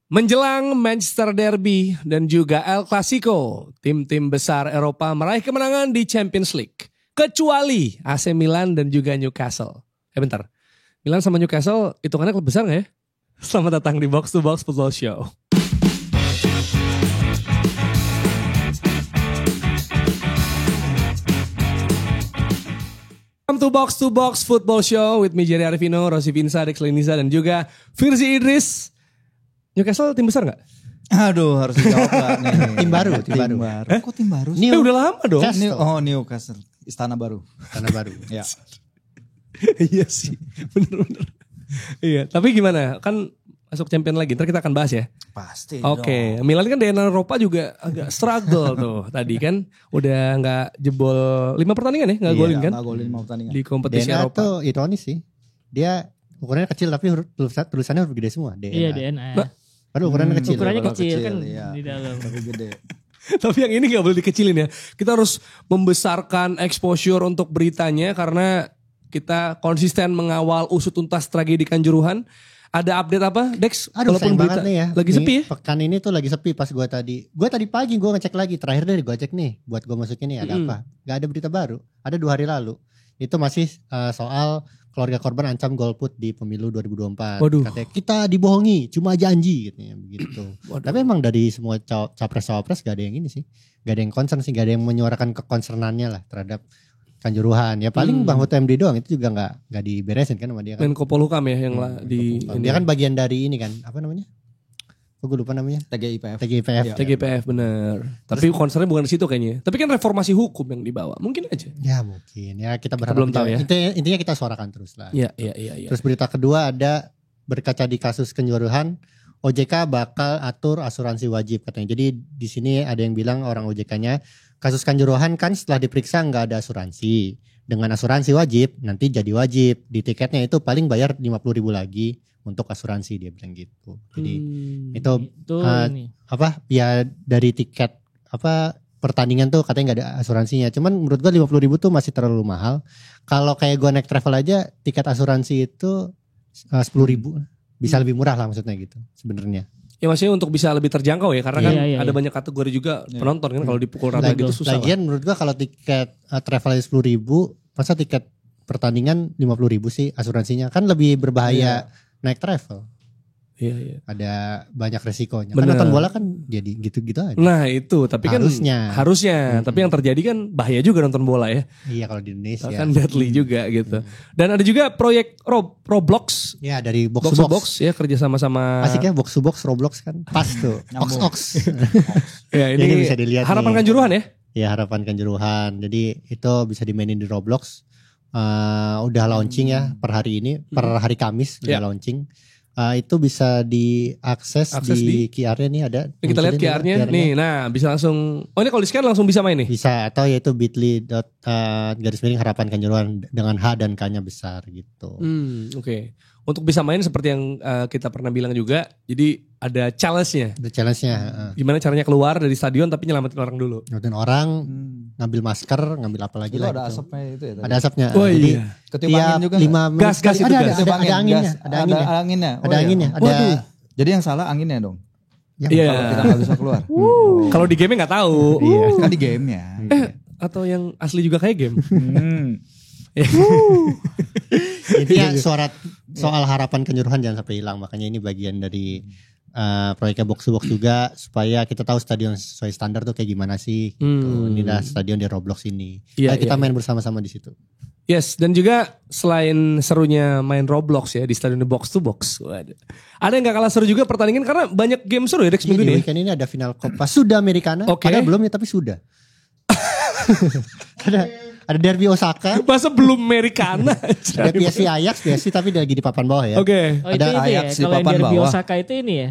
Menjelang Manchester Derby dan juga El Clasico, tim-tim besar Eropa meraih kemenangan di Champions League. Kecuali AC Milan dan juga Newcastle. Bentar, Milan sama Newcastle hitungannya klub besar gak ya? Selamat datang di Box to Box Football Show. Welcome to Box Football Show with me Jerry Arifino, Rossi Vinsa, Dex Leniza dan juga Firzi Idris. Newcastle tim besar gak? Aduh, harus dijawab gak nih? Tim baru. Kok tim baru sih? Udah lama dong. Newcastle. Istana baru. Ya. Iya sih, bener-bener. Iya, tapi gimana? Kan masuk champion lagi, ntar kita akan bahas ya. Pasti. Oke, Milan kan di Eropa juga agak struggle tuh. Tadi kan udah gak jebol 5 pertandingan ya, gak golin kan? Gak golin 5 pertandingan. Di kompetisi DNA Eropa. tuh ironis sih. Dia ukurannya kecil tapi tulisannya huruf gede semua. DNA. Iya DNA. Padahal ukurannya kecil. Ukurannya Kalau kecil kan iya. di dalam. Tapi gede. Tapi yang ini gak boleh dikecilin ya. Kita harus membesarkan exposure untuk beritanya karena kita konsisten mengawal usut tuntas tragedi Kanjuruhan. Ada update apa, Dex? Aduh Walaupun sayang berita banget nih ya. lagi sepi ya? Pekan ini tuh lagi sepi pas gue tadi pagi gue ngecek lagi. Terakhir dari gue cek nih buat gue masukin nih ada apa. Gak ada berita baru. Ada 2 hari lalu. Itu masih soal keluarga korban ancam golput di pemilu 2024. Waduh. Katanya kita dibohongi, cuma janji gitu. Begitu. Tapi emang dari semua capres-cawapres gak ada yang ini sih. Gak ada yang concern sih, gak ada yang menyuarakan kekonsernannya lah terhadap Kanjuruhan. Ya paling Bang Hoto MD doang itu juga gak diberesin kan sama dia kan. Menko Polhukam ya yang di Dia kan bagian dari ini kan, apa namanya? Gue lupa namanya. TGIPF. TGIPF. TGPF bener. Tapi concernnya bukan di situ kayaknya. Tapi kan reformasi hukum yang dibawa. Mungkin aja. Ya mungkin. Ya kita berharap. belum tahu ya. Intinya kita suarakan terus lah. Iya. Terus berita kedua ada berkaca di kasus Kanjuruhan, OJK bakal atur asuransi wajib katanya. Jadi di sini ada yang bilang orang OJK-nya kasus Kanjuruhan kan setelah diperiksa nggak ada asuransi. Dengan asuransi wajib nanti jadi wajib. Di tiketnya itu paling bayar 50.000 lagi untuk asuransi dia bilang gitu. Jadi itu ini. apa ya dari tiket apa pertandingan tuh katanya nggak ada asuransinya. Cuman menurut gua 50.000 tuh masih terlalu mahal. Kalau kayak gua naik travel aja tiket asuransi itu 10.000 bisa lebih murah lah maksudnya gitu sebenarnya. Ya maksudnya untuk bisa lebih terjangkau ya. Karena kan Iya. ada banyak kategori juga penonton kan. Kalau dipukul rata gitu susah. Lagian menurut gua kalau tiket travel 10.000 masa tiket pertandingan 50.000 sih asuransinya kan lebih berbahaya. Naik travel. Iya. Ada banyak resikonya. Bener. Kan nonton bola kan jadi gitu-gitu aja. Nah itu tapi Harusnya. kan harusnya. Tapi yang terjadi kan bahaya juga nonton bola ya. Iya kalau di Indonesia. Kan deadly juga gitu. Dan ada juga proyek Roblox. Ya dari box Box to to box ya kerja sama-sama. Asik ya box to box Roblox kan. Pas tuh. Ox. Ya Ini ini bisa dilihat harapan nih. Kanjuruhan ya. Ya harapan Kanjuruhan. Jadi itu bisa dimainin di Roblox. Udah launching ya per hari ini. Per hari Kamis udah launching. Itu bisa diakses di QR-nya nih ada. Kita lihat QR-nya nih. Nah bisa langsung. Oh ini kalau di scan langsung bisa main nih. Bisa atau yaitu bit.ly harapan Kanjuruhan dengan H dan K-nya besar gitu. Oke. Untuk bisa main seperti yang kita pernah bilang juga. Jadi ada challenge-nya. Ada challenge-nya. Gimana caranya keluar dari stadion tapi nyelamatin orang dulu. Nyelamatin orang, ngambil masker, ngambil apa lagi Itu lah. ada gitu. asapnya itu ya tadi? Ada asapnya. Oh Jadi iya. Ketiup angin juga 5 menit. Gas itu ada, gas. ada anginnya. Ada anginnya. Ada anginnya. Ada. Jadi yang salah anginnya dong. Iya. Kalau kita gak bisa keluar. Kalau di game nggak tahu. Iya. Kan di gamenya. Atau yang asli juga kayak game. Intinya soal harapan Kanjuruhan jangan sampai hilang. Makanya ini bagian dari proyeknya box to box juga supaya kita tahu stadion sesuai standar tuh kayak gimana sih. Gitu. Inilah stadion di Roblox ini. Iya, Kita iya. main bersama-sama di situ. Yes, dan juga selain serunya main Roblox ya di stadion box to box. Ada yang gak kalah seru juga pertandingan karena banyak game seru ya Dex Iya, minggu di ini. weekend ini ada final Copa Sudamericana. Oke. Padahal belum ya tapi sudah. ada derby Osaka. Masa belum Americana? Ada PSV Ajax, PSV tapi lagi di papan bawah ya. Oke. Oh itu Ada ya. Ajax di Kalau yang papan derby bawah. Osaka itu ini ya.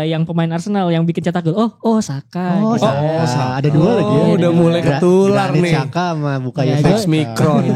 Yang pemain Arsenal yang bikin cetak gol. Oh Saka. Oh, gitu. Saka. Ada dua lagi ya. Oh, udah mulai ketular Granit nih. Xhaka sama Bukayo Ya, Saka. Max Mikron. Ya,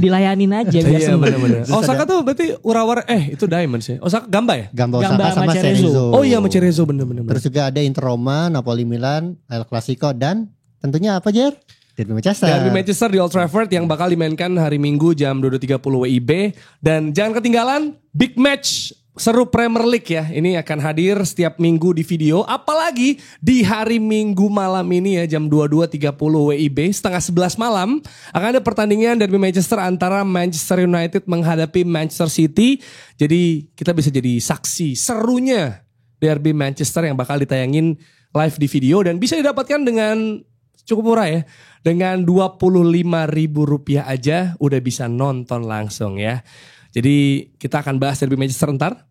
dilayanin aja biar Iya sembuh. benar-benar. Terus Osaka tuh berarti Urawara itu Diamonds ya. Osaka Gamba ya? Gamba Gamba Osaka sama sama Cerezo. Cerezo. Oh iya sama Cerezo bener-bener. Terus juga ada Inter Roma, Napoli Milan, El Clasico dan tentunya apa Jer? Derby Manchester. Derby Manchester di Old Trafford yang bakal dimainkan hari Minggu jam 22.30 WIB. Dan jangan ketinggalan big match seru Premier League ya. Ini akan hadir setiap minggu di video. Apalagi di hari Minggu malam ini ya jam 22.30 WIB setengah 11 malam. Akan ada pertandingan derby Manchester antara Manchester United menghadapi Manchester City. Jadi kita bisa jadi saksi serunya derby Manchester yang bakal ditayangin live di video. Dan bisa didapatkan dengan cukup murah ya. Dengan Rp25.000 aja udah bisa nonton langsung ya. Jadi kita akan bahas derby Manchester ntar.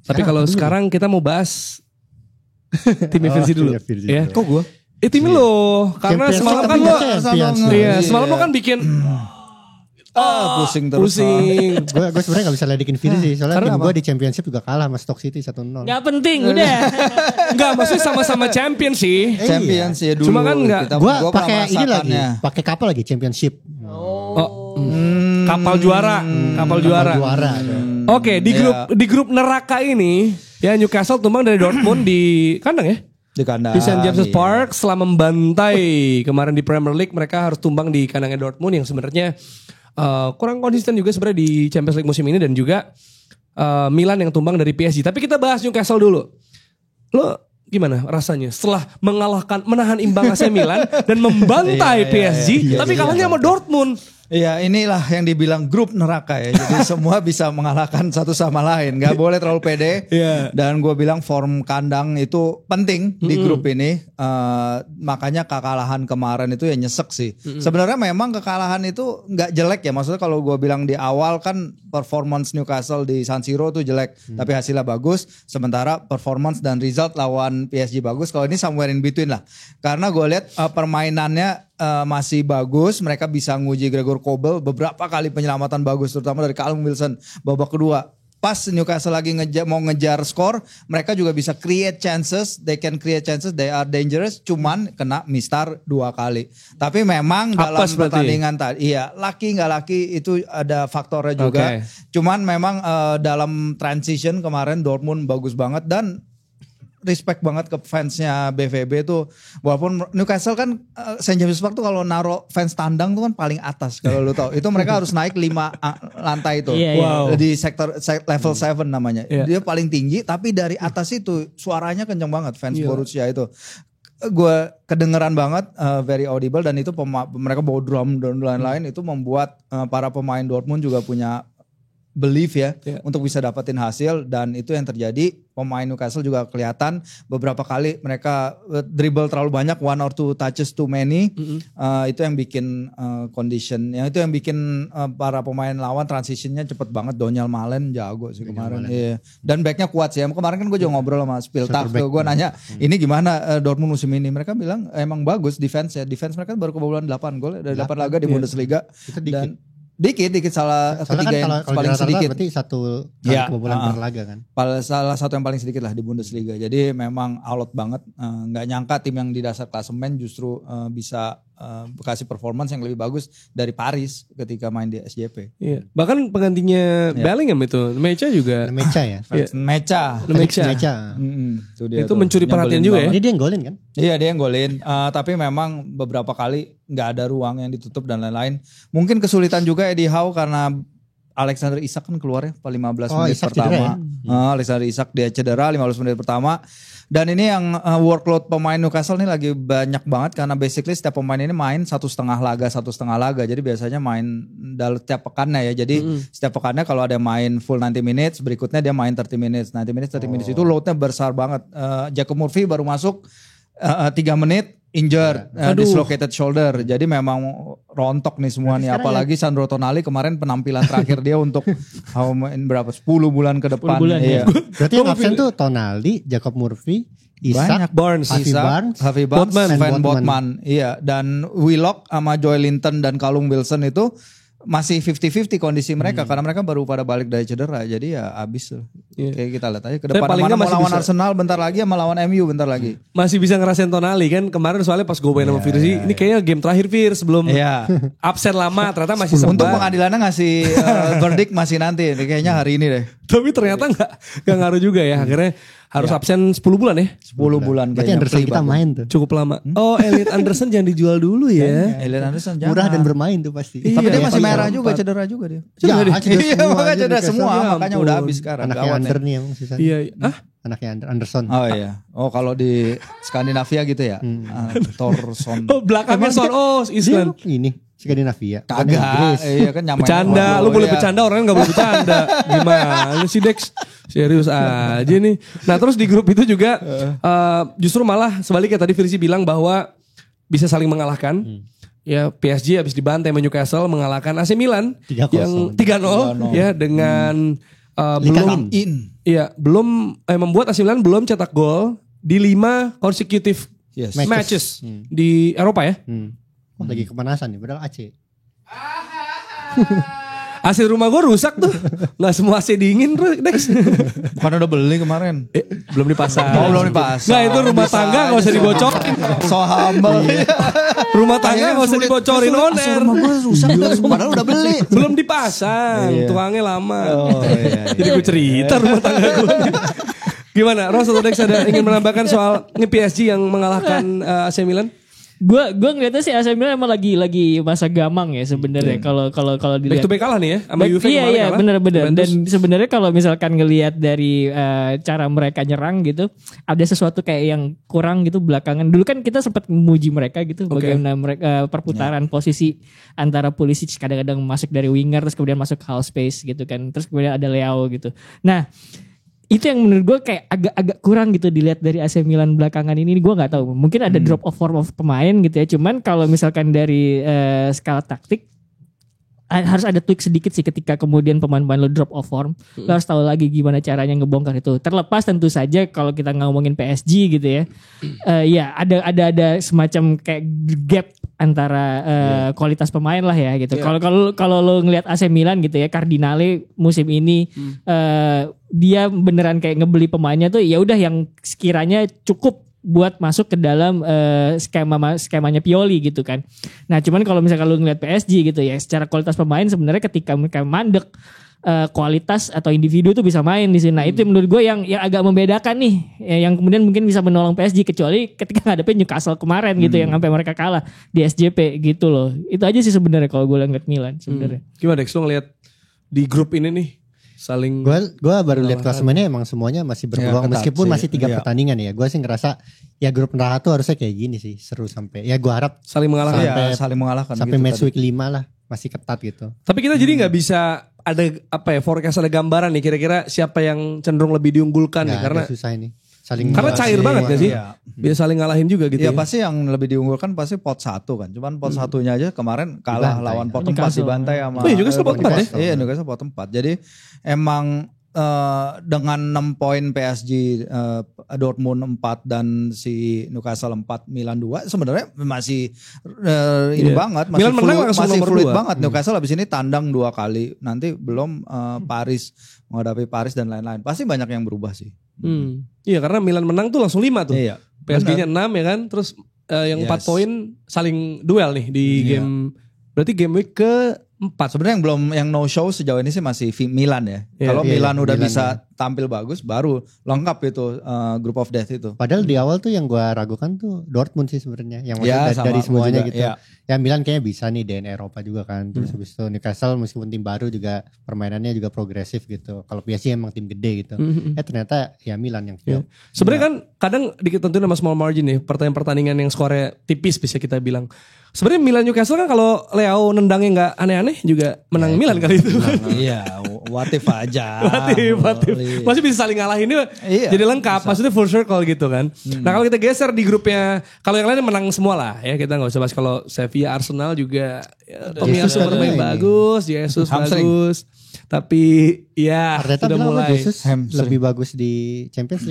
Tapi kalau sekarang kita mau bahas tim Virzi dulu. Ya. Kok gue? Tim lo, karena semalam kan lo, semalam lo kan bikin pusing terus. Pusing. Gue sebenarnya gak bisa ledekin Virzi soalnya Karena tim gue di Championship juga kalah sama Stoke City 1-0. Gak penting udah. Enggak, maksudnya sama-sama champion sih. Champions ya dulu. Cuma kan enggak. Gue pakai ini lagi, pakai kapal lagi Championship. Kapal juara. Oke, di grup neraka ini ya Newcastle tumbang dari Dortmund di kandang ya. Di kandang. Di St. James's Park setelah membantai kemarin di Premier League, mereka harus tumbang di kandangnya Dortmund yang sebenarnya kurang konsisten juga sebenarnya di Champions League musim ini, dan juga Milan yang tumbang dari PSG. Tapi kita bahas Newcastle dulu. Lo gimana rasanya setelah menahan imbang AC Milan dan membantai PSG, tapi kalahnya sama Dortmund? Iya, inilah yang dibilang grup neraka ya. Jadi semua bisa mengalahkan satu sama lain. Gak boleh terlalu pede. Dan gue bilang form kandang itu penting di grup ini. Makanya kekalahan kemarin itu ya nyesek sih. Sebenarnya memang kekalahan itu gak jelek ya. Maksudnya kalau gue bilang di awal kan performance Newcastle di San Siro tuh jelek. Tapi hasilnya bagus. Sementara performance dan result lawan PSG bagus. Kalau ini somewhere in between lah. Karena gue lihat permainannya masih bagus, mereka bisa nguji Gregor Kobel, beberapa kali penyelamatan bagus terutama dari Callum Wilson babak kedua. Pas Newcastle lagi mau ngejar skor, mereka juga bisa create chances, they can create chances, they are dangerous, cuman kena mistar 2 kali. Tapi memang dalam pertandingan tadi, iya, laki nggak laki itu ada faktornya juga. Cuman memang dalam transition kemarin Dortmund bagus banget, dan respect banget ke fansnya BVB tuh. Walaupun Newcastle kan St. James's Park tuh kalau naruh fans tandang tuh kan paling atas kalau lu tahu. Itu mereka harus naik 5 lantai itu. Di sektor level 7 namanya. Dia paling tinggi, tapi dari atas itu suaranya kenceng banget fans Borussia itu. Gue kedengeran banget, very audible, dan itu mereka bawa drum dan lain-lain, itu membuat para pemain Dortmund juga punya belief ya untuk bisa dapetin hasil, dan itu yang terjadi. Pemain Newcastle juga kelihatan beberapa kali mereka dribble terlalu banyak, 1 or 2 touches too many. Itu yang bikin condition, yang itu yang bikin para pemain lawan transitionnya cepet banget. Daniel Malen jago sih kemarin. Dan backnya kuat sih. Kemarin kan gue juga ngobrol sama Spiltak, gue nanya ini gimana Dortmund musim ini. Mereka bilang emang bagus defense ya. Defense mereka baru kebobolan 8 gol dari 8 laga di Bundesliga. Dan dikit salah ketiga kan yang paling sedikit. Berarti 1 kali kebobolan per laga kan. Salah satu yang paling sedikit lah di Bundesliga. Jadi memang alot banget. Nggak nyangka tim yang di dasar klasemen justru bisa kasih performance yang lebih bagus dari Paris ketika main di SJP. Iya. Bahkan penggantinya Bellingham itu, Mecha juga. Mecha ya. Mecha. Itu mencuri perhatian juga ya. Dia yang golin kan? Iya, dia yang golin. Tapi memang beberapa kali nggak ada ruang yang ditutup dan lain-lain. Mungkin kesulitan juga Eddie Howe karena Alexander Isak kan keluar ya 15 menit Isak pertama. Alexander Isak dia cedera 15 menit pertama. Dan ini yang workload pemain Newcastle ini lagi banyak banget karena basically setiap pemain ini main 1,5 laga. Jadi biasanya main dalam setiap pekannya ya. Jadi setiap pekannya kalau ada main full 90 minutes, berikutnya dia main 30 minutes. 30 minutes itu loadnya besar banget. Jacob Murphy baru masuk 3 menit injured, dislocated shoulder. Jadi memang rontok nih semua nih. Apalagi Sandro Tonali kemarin penampilan terakhir dia untuk berapa 10 bulan ke depan. 10 bulan, iya. Berarti yang absen tuh Tonali, Jacob Murphy, Isak, Harvey Barnes, Van Botman. Iya, dan Willock sama Joe Linton dan Callum Wilson itu masih 50-50 kondisi mereka karena mereka baru pada balik dari cedera. Jadi ya abis tuh. Kayak kita lihat aja ke depan mana mau lawan Arsenal bentar lagi sama lawan MU bentar lagi. Masih bisa ngerasain Tonali kan kemarin, soalnya pas gue main sama Virzi, ini kayaknya game terakhir Vir sebelum absen lama, ternyata masih sempat. Untuk pengadilannya ngasih verdict masih nanti, kayaknya hari ini deh. Tapi ternyata nggak ngaruh juga ya. Akhirnya Harus Ya. absen 10 bulan ya. 10 bulan Berarti kayaknya. Anderson kita Free main tuh. Cukup lama. Oh, Elliot Anderson jangan dijual dulu ya. Elliot Anderson Murah jangan. dan bermain tuh pasti. Tapi dia Iya, masih iya, merah empat. juga, cedera juga dia. Ya, cedera Iya, semua makanya aja cedera Newcastle. semua, Ya makanya ampun. udah habis sekarang. Anaknya Gawat Under ya. nih yang sisa. Iya. Anaknya Anderson. Oh iya. Oh kalau di Skandinavia gitu ya. Thorson. Oh, belakangnya Son. Oh, Dia Island. ini Skandinavia. bukan Kagak. Inggris. Iya kan nyamain. Bercanda, Waduh, lu boleh iya. bercanda, orang gak boleh bercanda. Gimana sih Dex? Serius aja nih. Nah terus di grup itu juga justru malah sebaliknya tadi Firzi bilang bahwa bisa saling mengalahkan. Ya PSG habis dibantai sama Newcastle mengalahkan AC Milan 3-0. yang 3-0 ya dengan belum belum membuat AC Milan belum cetak gol di 5 consecutive Yes. matches di Eropa ya. Wah, lagi kepanasan nih, padahal AC. AC rumah gue rusak tuh. Nggak semua AC dingin Dex. Bukan udah beli kemarin. Belum dipasang. Oh belum dipasang. Nggak itu rumah tangga gak usah dibocorin. So humble. Rumah tangga gak usah dibocorin on air. Rumah gue rusak. Padahal udah beli. Belum dipasang. Iya. Tukangnya lama. Oh iya. Jadi gue cerita rumah tangga gue. Gimana? Ros atau Dex ada ingin menambahkan soal ini PSG yang mengalahkan AC Milan? Gua ngeliatnya sih AC Milan emang lagi masa gamang ya sebenarnya kalau Back dilihat. to back kalah nih ya sama Juve Iya kemarin kalah. benar-benar. Juventus. Dan sebenarnya kalau misalkan ngelihat dari cara mereka nyerang gitu, ada sesuatu kayak yang kurang gitu belakangan. Dulu kan kita sempat memuji mereka gitu, bagaimana mereka perputaran posisi antara Pulisic kadang-kadang masuk dari winger terus kemudian masuk half space gitu kan, terus kemudian ada Leao gitu. Nah itu yang menurut gue kayak agak kurang gitu dilihat dari AC Milan belakangan ini. Gue nggak tahu, mungkin ada drop of form of pemain gitu ya. Cuman kalau misalkan dari skala taktik harus ada tweak sedikit sih ketika kemudian pemain-pemain lo drop of form. Lo harus tahu lagi gimana caranya ngebongkar itu. Terlepas tentu saja kalau kita ngomongin PSG gitu ya. Ya ada semacam kayak gap antara kualitas pemain lah ya gitu. Kalau lo ngelihat AC Milan gitu ya, Cardinale musim ini dia beneran kayak ngebeli pemainnya tuh ya udah yang sekiranya cukup buat masuk ke dalam skemanya Pioli gitu kan. Nah cuman kalau misalnya lu ngeliat PSG gitu ya, secara kualitas pemain sebenarnya ketika mereka mandek kualitas atau individu tuh bisa main di sini. Nah itu menurut gue yang agak membedakan nih, yang kemudian mungkin bisa menolong PSG kecuali ketika ngadepin Newcastle kemarin gitu yang sampai mereka kalah di SJP gitu loh. Itu aja sih sebenarnya kalau gue ngeliat Milan sebenarnya. Gimana Dex, lu ngeliat di grup ini nih saling Gue baru lihat klasemennya emang semuanya masih berpeluang ketat meskipun sih. masih 3 Iya. pertandingan ya. Gue sih ngerasa ya grup neraka tuh harusnya kayak gini sih, seru sampai. Ya gue harap saling mengalahkan. Iya, saling mengalahkan. sampai gitu match tadi. week 5 lah masih ketat gitu. Tapi kita jadi nggak bisa ada forecast, ada gambaran nih kira-kira siapa yang cenderung lebih diunggulkan nih Nggak karena ada susah ini. Saling karena cair banget gak sih? Iya. Bisa saling ngalahin juga gitu Ya ya. pasti yang lebih diunggulkan pasti pot 1 kan. Cuman pot satunya aja kemarin kalah Dibantai. lawan pot 4 Newcastle. dibantai sama. Oh iya, Newcastle pot 4 ya? Iya, Newcastle pot 4. Jadi emang dengan 6 poin PSG, Dortmund 4 dan si Newcastle 4, Milan 2 sebenarnya masih ini Iya. banget, masih Milan menang fluid, langsung masih nomor fluid 2. banget. Newcastle habis ini tandang 2 kali. Nanti belum Paris, menghadapi Paris dan lain-lain. Pasti banyak yang berubah sih. Iya karena Milan menang tuh langsung 5 tuh. Iya. PSG-nya 6 ya kan. Terus yang 4 Yes. poin saling duel nih di Iya. game. Berarti game week ke-4. Sebenarnya yang no show sejauh ini sih masih Milan ya. Iya. Kalau Iya, Milan udah Milan bisa tampil bagus, baru lengkap itu group of death itu. Padahal di awal tuh yang gue ragukan tuh Dortmund sih sebenarnya, yang Ya, maksudnya sama dari gua semuanya juga, gitu. ya. Ya Milan kayaknya bisa nih di Eropa juga kan. Terus habis itu Newcastle meskipun tim baru juga permainannya juga progresif gitu. Kalau PSG emang tim gede gitu. Ternyata ya Milan yang Iya. jauh. Sebenarnya kan kadang ditentuin sama small margin nih, pertandingan yang skornya tipis bisa kita bilang. Sebenarnya Milan Newcastle kan kalau Leao nendangnya nggak aneh-aneh juga menang Milan kali itu. Iya, what if aja. Watif. Masih bisa saling ngalahinnya Iya, jadi lengkap. Maksudnya full circle gitu kan. Nah kalau kita geser di grupnya, kalau yang lain menang semua lah ya, kita nggak usah bahas. Kalau Sevilla, Arsenal juga ya, Tomiyasu Jesus bermain ini. bagus, Jesus Hamstring. bagus. Tapi ya Arteta sudah bilang apa mulai Jesus hamstring. lebih bagus di Champions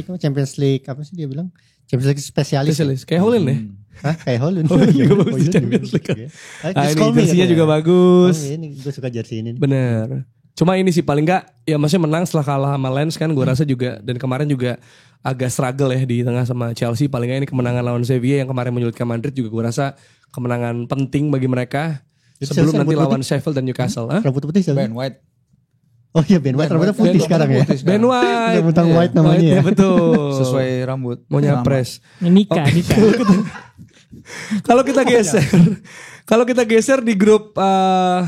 League apa sih dia bilang? Champions League spesialis. spesialis. Kayak Holland ya. Hah? Kayak Holland. Holland juga Oh, bagus di iya, Champions League. oke. Ah, Just ini call me jersinya katanya. juga bagus. Oh, ini gue suka jersey ini. Bener. Cuma ini sih paling enggak ya maksudnya menang setelah kalah sama Lens kan gue rasa juga, dan kemarin juga agak struggle ya di tengah sama Chelsea. Paling enggak ini kemenangan lawan Sevilla yang kemarin menyulitkan Madrid juga gue rasa kemenangan penting bagi mereka Itu sebelum Chelsea nanti rambut lawan putih? Sheffield dan Newcastle. Hah? Rambut putih siapa? Ben White. Oh iya Ben White rambutnya putih sekarang ya. Ben White. Bentang White namanya ya. Betul. Sesuai rambut. Mau nyapres. Nikah. Kalau kita geser di grupnya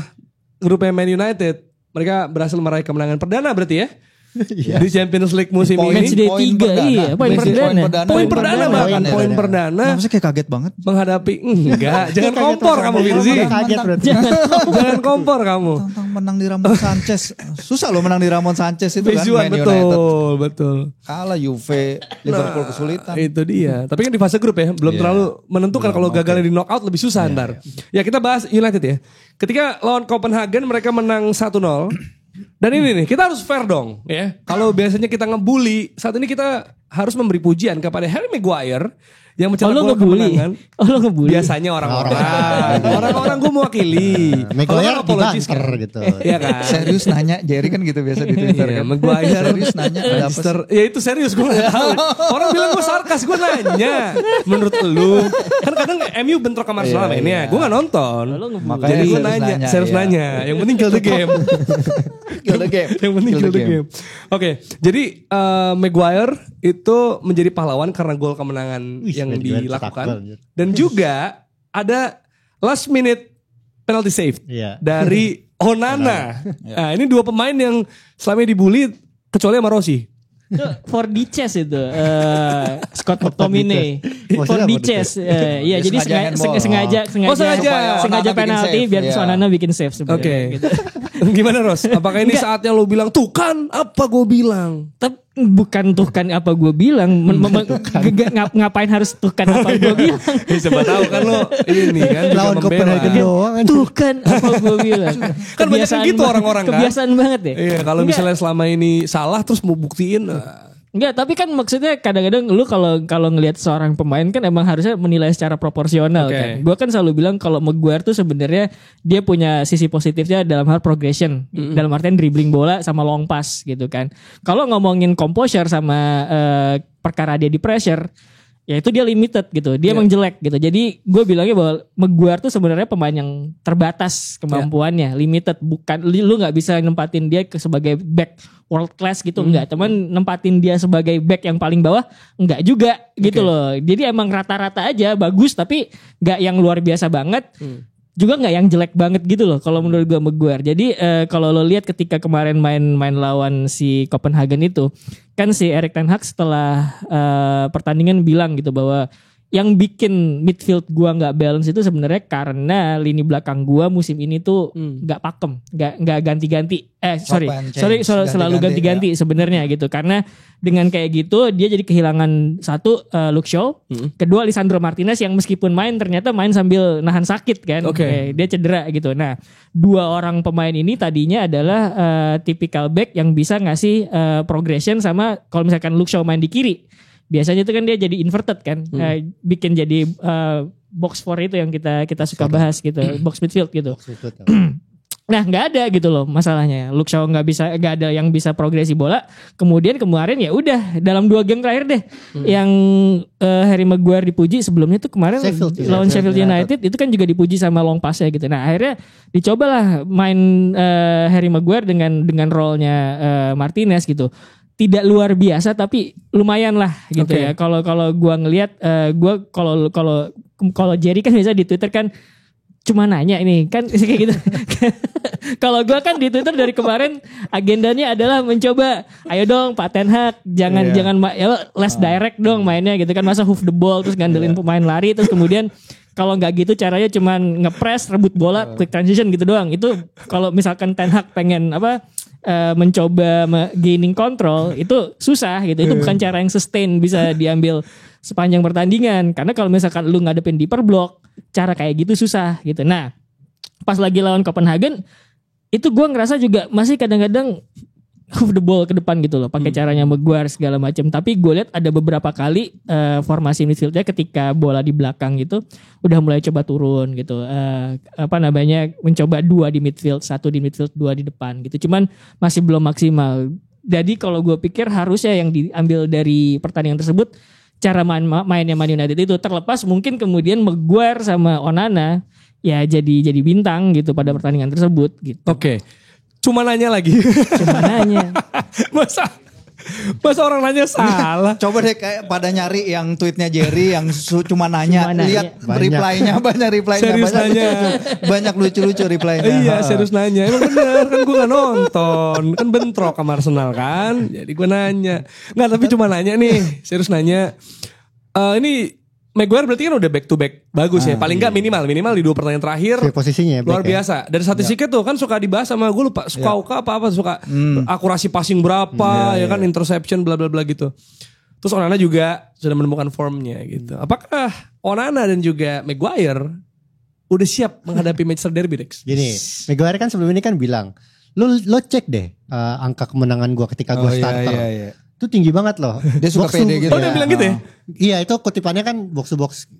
Man United, mereka berhasil meraih kemenangan perdana berarti ya. Di Champions League musim ini. Matchday 3 iya, poin perdana. Poin perdana. Maksudnya kayak kaget banget. Menghadapi jangan kompor kamu Firzi. Jangan kompor kamu. Tentang menang di Ramon Sanchez. Susah loh menang di Ramon Sanchez itu kan Man United. Betul. Kalah Juve, Liverpool kesulitan. Itu dia. Tapi kan di fase grup ya, belum terlalu menentukan. Kalau gagalnya di knockout lebih susah ntar. Ya kita bahas United ya. Ketika lawan Copenhagen mereka menang 1-0. Dan ini nih, kita harus fair dong ya. Kalau biasanya kita ngebully, saat ini kita harus memberi pujian kepada Harry Maguire yang mencetak gol kemenangan. Lo ngebully. Biasanya orang gue mewakili. Maguire dibanter gitu. Iya kan. Serius nanya, Jerry kan gitu biasa di Twitter kan. Maguire serius nanya ada apa sih? Ya itu serius gue gak tahu. Orang bilang gue sarkas, gue nanya. Menurut lu, kan kadang MU bentrok sama Arsenal mainnya. Gue gak nonton. Jadi gue nanya, serius nanya. Yang penting kill the game. Yang penting kill the game. Oke, jadi Maguire itu menjadi pahlawan karena gol kemenangan yang dilakukan. Dan juga ada last minute penalty save dari Onana. Nah, ini dua pemain yang selama ini dibully kecuali sama Rossi. Itu for the chess itu Scott McTominay for the chess. Iya, jadi sengaja penalti biar Onana bikin save sebenarnya. Oke. Gitu. Gimana Ros? Apakah ini saatnya lo bilang tuh kan apa gue bilang? Bukan tuh kan apa gue bilang. Ngapain harus tuh kan apa gue bilang? Siapa tahu kan lo ini kan lawan Copenhagen doang. Tuh kan apa gue bilang. Kan banyak gitu orang-orang kan. Kebiasaan banget ya. Iya, kalau misalnya selama ini salah terus mau buktiin. Enggak, tapi kan maksudnya kadang-kadang lu kalau ngelihat seorang pemain kan emang harusnya menilai secara proporsional kan. Gue kan selalu bilang kalau Maguire tuh sebenarnya dia punya sisi positifnya dalam hal progression, dalam artian dribbling bola sama long pass gitu kan. Kalau ngomongin composure sama perkara dia di pressure, ya itu dia limited gitu. Dia emang jelek gitu. Jadi gue bilangnya bahwa Maguire tuh sebenarnya pemain yang terbatas kemampuannya, limited. Bukan lu nggak bisa nempatin dia sebagai back world class gitu, enggak. Teman nempatin dia sebagai back yang paling bawah enggak juga gitu loh. Jadi emang rata-rata aja bagus tapi enggak yang luar biasa banget. Juga nggak yang jelek banget gitu loh kalau menurut gue Maguire. Jadi kalau lo lihat ketika kemarin main lawan si Copenhagen itu kan si Erik ten Hag setelah pertandingan bilang gitu bahwa yang bikin midfield gua nggak balance itu sebenarnya karena lini belakang gua musim ini tuh nggak pakem, nggak ganti-ganti. Selalu ganti-ganti sebenarnya gitu. Karena dengan kayak gitu dia jadi kehilangan satu Luke Shaw, kedua Lisandro Martinez yang meskipun ternyata main sambil nahan sakit kan, dia cedera gitu. Nah, dua orang pemain ini tadinya adalah tipikal back yang bisa ngasih progression sama kalau misalkan Luke Shaw main di kiri. Biasanya itu kan dia jadi inverted kan, bikin jadi box 4 itu yang kita suka bahas gitu, box midfield gitu. Nah nggak ada gitu loh masalahnya. Luke Shaw nggak ada yang bisa progresi bola. Kemudian kemarin ya udah dalam 2 game terakhir deh, yang Harry Maguire dipuji sebelumnya tuh kemarin lawan Sheffield United itu kan juga dipuji sama long pass-nya gitu. Nah akhirnya dicobalah main Harry Maguire dengan role-nya Martinez gitu. Tidak luar biasa tapi lumayan lah gitu ya. Kalau gua ngelihat kalau Jerry kan biasa di Twitter kan cuma nanya ini kan kayak gitu. Kalau gua kan di Twitter dari kemarin agendanya adalah mencoba ayo dong Pak Ten Hag jangan less direct dong mainnya gitu kan, masa hoof the ball terus ngandelin pemain lari terus kemudian kalau nggak gitu caranya cuman ngepres rebut bola quick transition gitu doang. Itu kalau misalkan Ten Hag pengen mencoba gaining control itu susah gitu. Itu bukan cara yang sustain bisa diambil sepanjang pertandingan. Karena kalau misalkan lu ngadepin deeper block, cara kayak gitu susah gitu. Nah, pas lagi lawan Copenhagen itu gue ngerasa juga masih kadang-kadang off the ball ke depan gitu loh, pakai caranya Maguire segala macam. Tapi gue lihat ada beberapa kali formasi midfieldnya ketika bola di belakang gitu udah mulai coba turun gitu. Mencoba 2 di midfield, 1 di midfield, 2 di depan gitu. Cuman masih belum maksimal. Jadi kalau gue pikir harusnya yang diambil dari pertandingan tersebut cara mainnya Man United itu, terlepas mungkin kemudian Maguire sama Onana ya jadi bintang gitu pada pertandingan tersebut gitu. Oke. Cuma nanya lagi. Cuma nanya. Masa orang nanya salah. Coba deh kayak pada nyari yang tweetnya Jerry yang cuma nanya. Lihat reply-nya, banyak reply-nya. Serius nanya. Banyak lucu-lucu reply-nya. Iya serius nanya. Emang bener kan gue gak nonton. Kan bentrok sama Arsenal kan. Jadi gue nanya. Nggak tapi cuma nanya nih. Serius nanya. Ini Maguire berarti kan udah back to back bagus ya. Paling nggak minimal di 2 pertandingan terakhir. Posisinya luar biasa. Dari statistiknya tuh kan suka dibahas sama gue lupa. Suka apa suka akurasi passing berapa ya kan interception bla bla bla gitu. Terus Onana juga sudah menemukan formnya gitu. Apakah Onana dan juga Maguire udah siap menghadapi Manchester Derby, Dex? Gini, Maguire kan sebelum ini kan bilang, lo cek deh angka kemenangan gue ketika gue starter. Iya. Itu tinggi banget loh. Dia suka pede gitu. Oh dia bilang gitu ya? Iya itu kutipannya kan box to box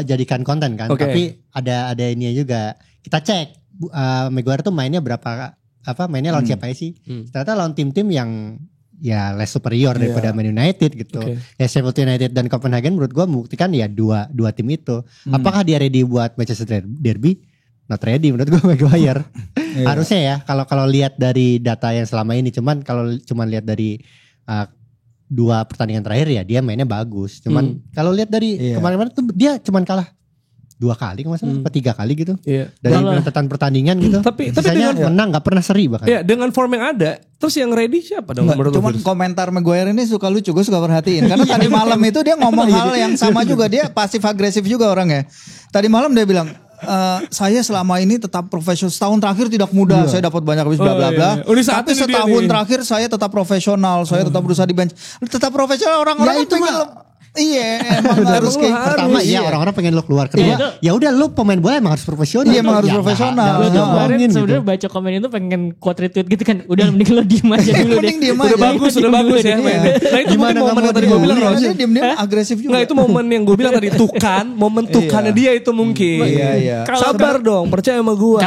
jadikan konten kan. Tapi ada ininya juga. Kita cek Maguire tuh mainnya mainnya lawan siapa sih? Ternyata lawan tim-tim yang ya less superior daripada Man United gitu. Ya Sheffield United dan Copenhagen menurut gue membuktikan ya dua tim itu. Apakah dia ready buat Manchester Derby? Not ready menurut gue Maguire. Harusnya ya kalau lihat dari data yang selama ini. Kalau lihat dari 2 pertandingan terakhir ya dia mainnya bagus. Cuman kalau lihat dari kemarin-kemarin tuh dia cuman kalah 2 kali atau 3 kali gitu. Dari rentetan pertandingan gitu. Tapi sisanya menang gak pernah seri bahkan. Iya dengan form yang ada. Terus yang ready siapa dong? Cuman komentar Maguire ini suka lucu. Gue suka perhatiin. Karena tadi malam itu dia ngomong hal yang sama juga. Dia pasif agresif juga orangnya. Tadi malam dia bilang, saya selama ini tetap profesional. Setahun terakhir tidak mudah. Saya dapat banyak habis bla bla bla. Tapi setahun terakhir saya tetap profesional. Saya tetap berusaha di bench. Tetap profesional orang-orang itu iya, emang harus kayak pertama orang-orang pengen lo keluar. Kedua, ya udah lo pemain bola emang harus profesional. Iya, emang harus profesional. Gue kemarin sebenarnya baca komen itu pengen quote retweet gitu kan. Udah mending lo diem aja dulu deh. Udah bagus ya. Nah itu mungkin momen yang tadi gue bilang diem-diem agresif juga. Nah itu momen yang gue bilang tadi momen tukannya dia itu mungkin. Iya. Sabar dong, percaya sama gue.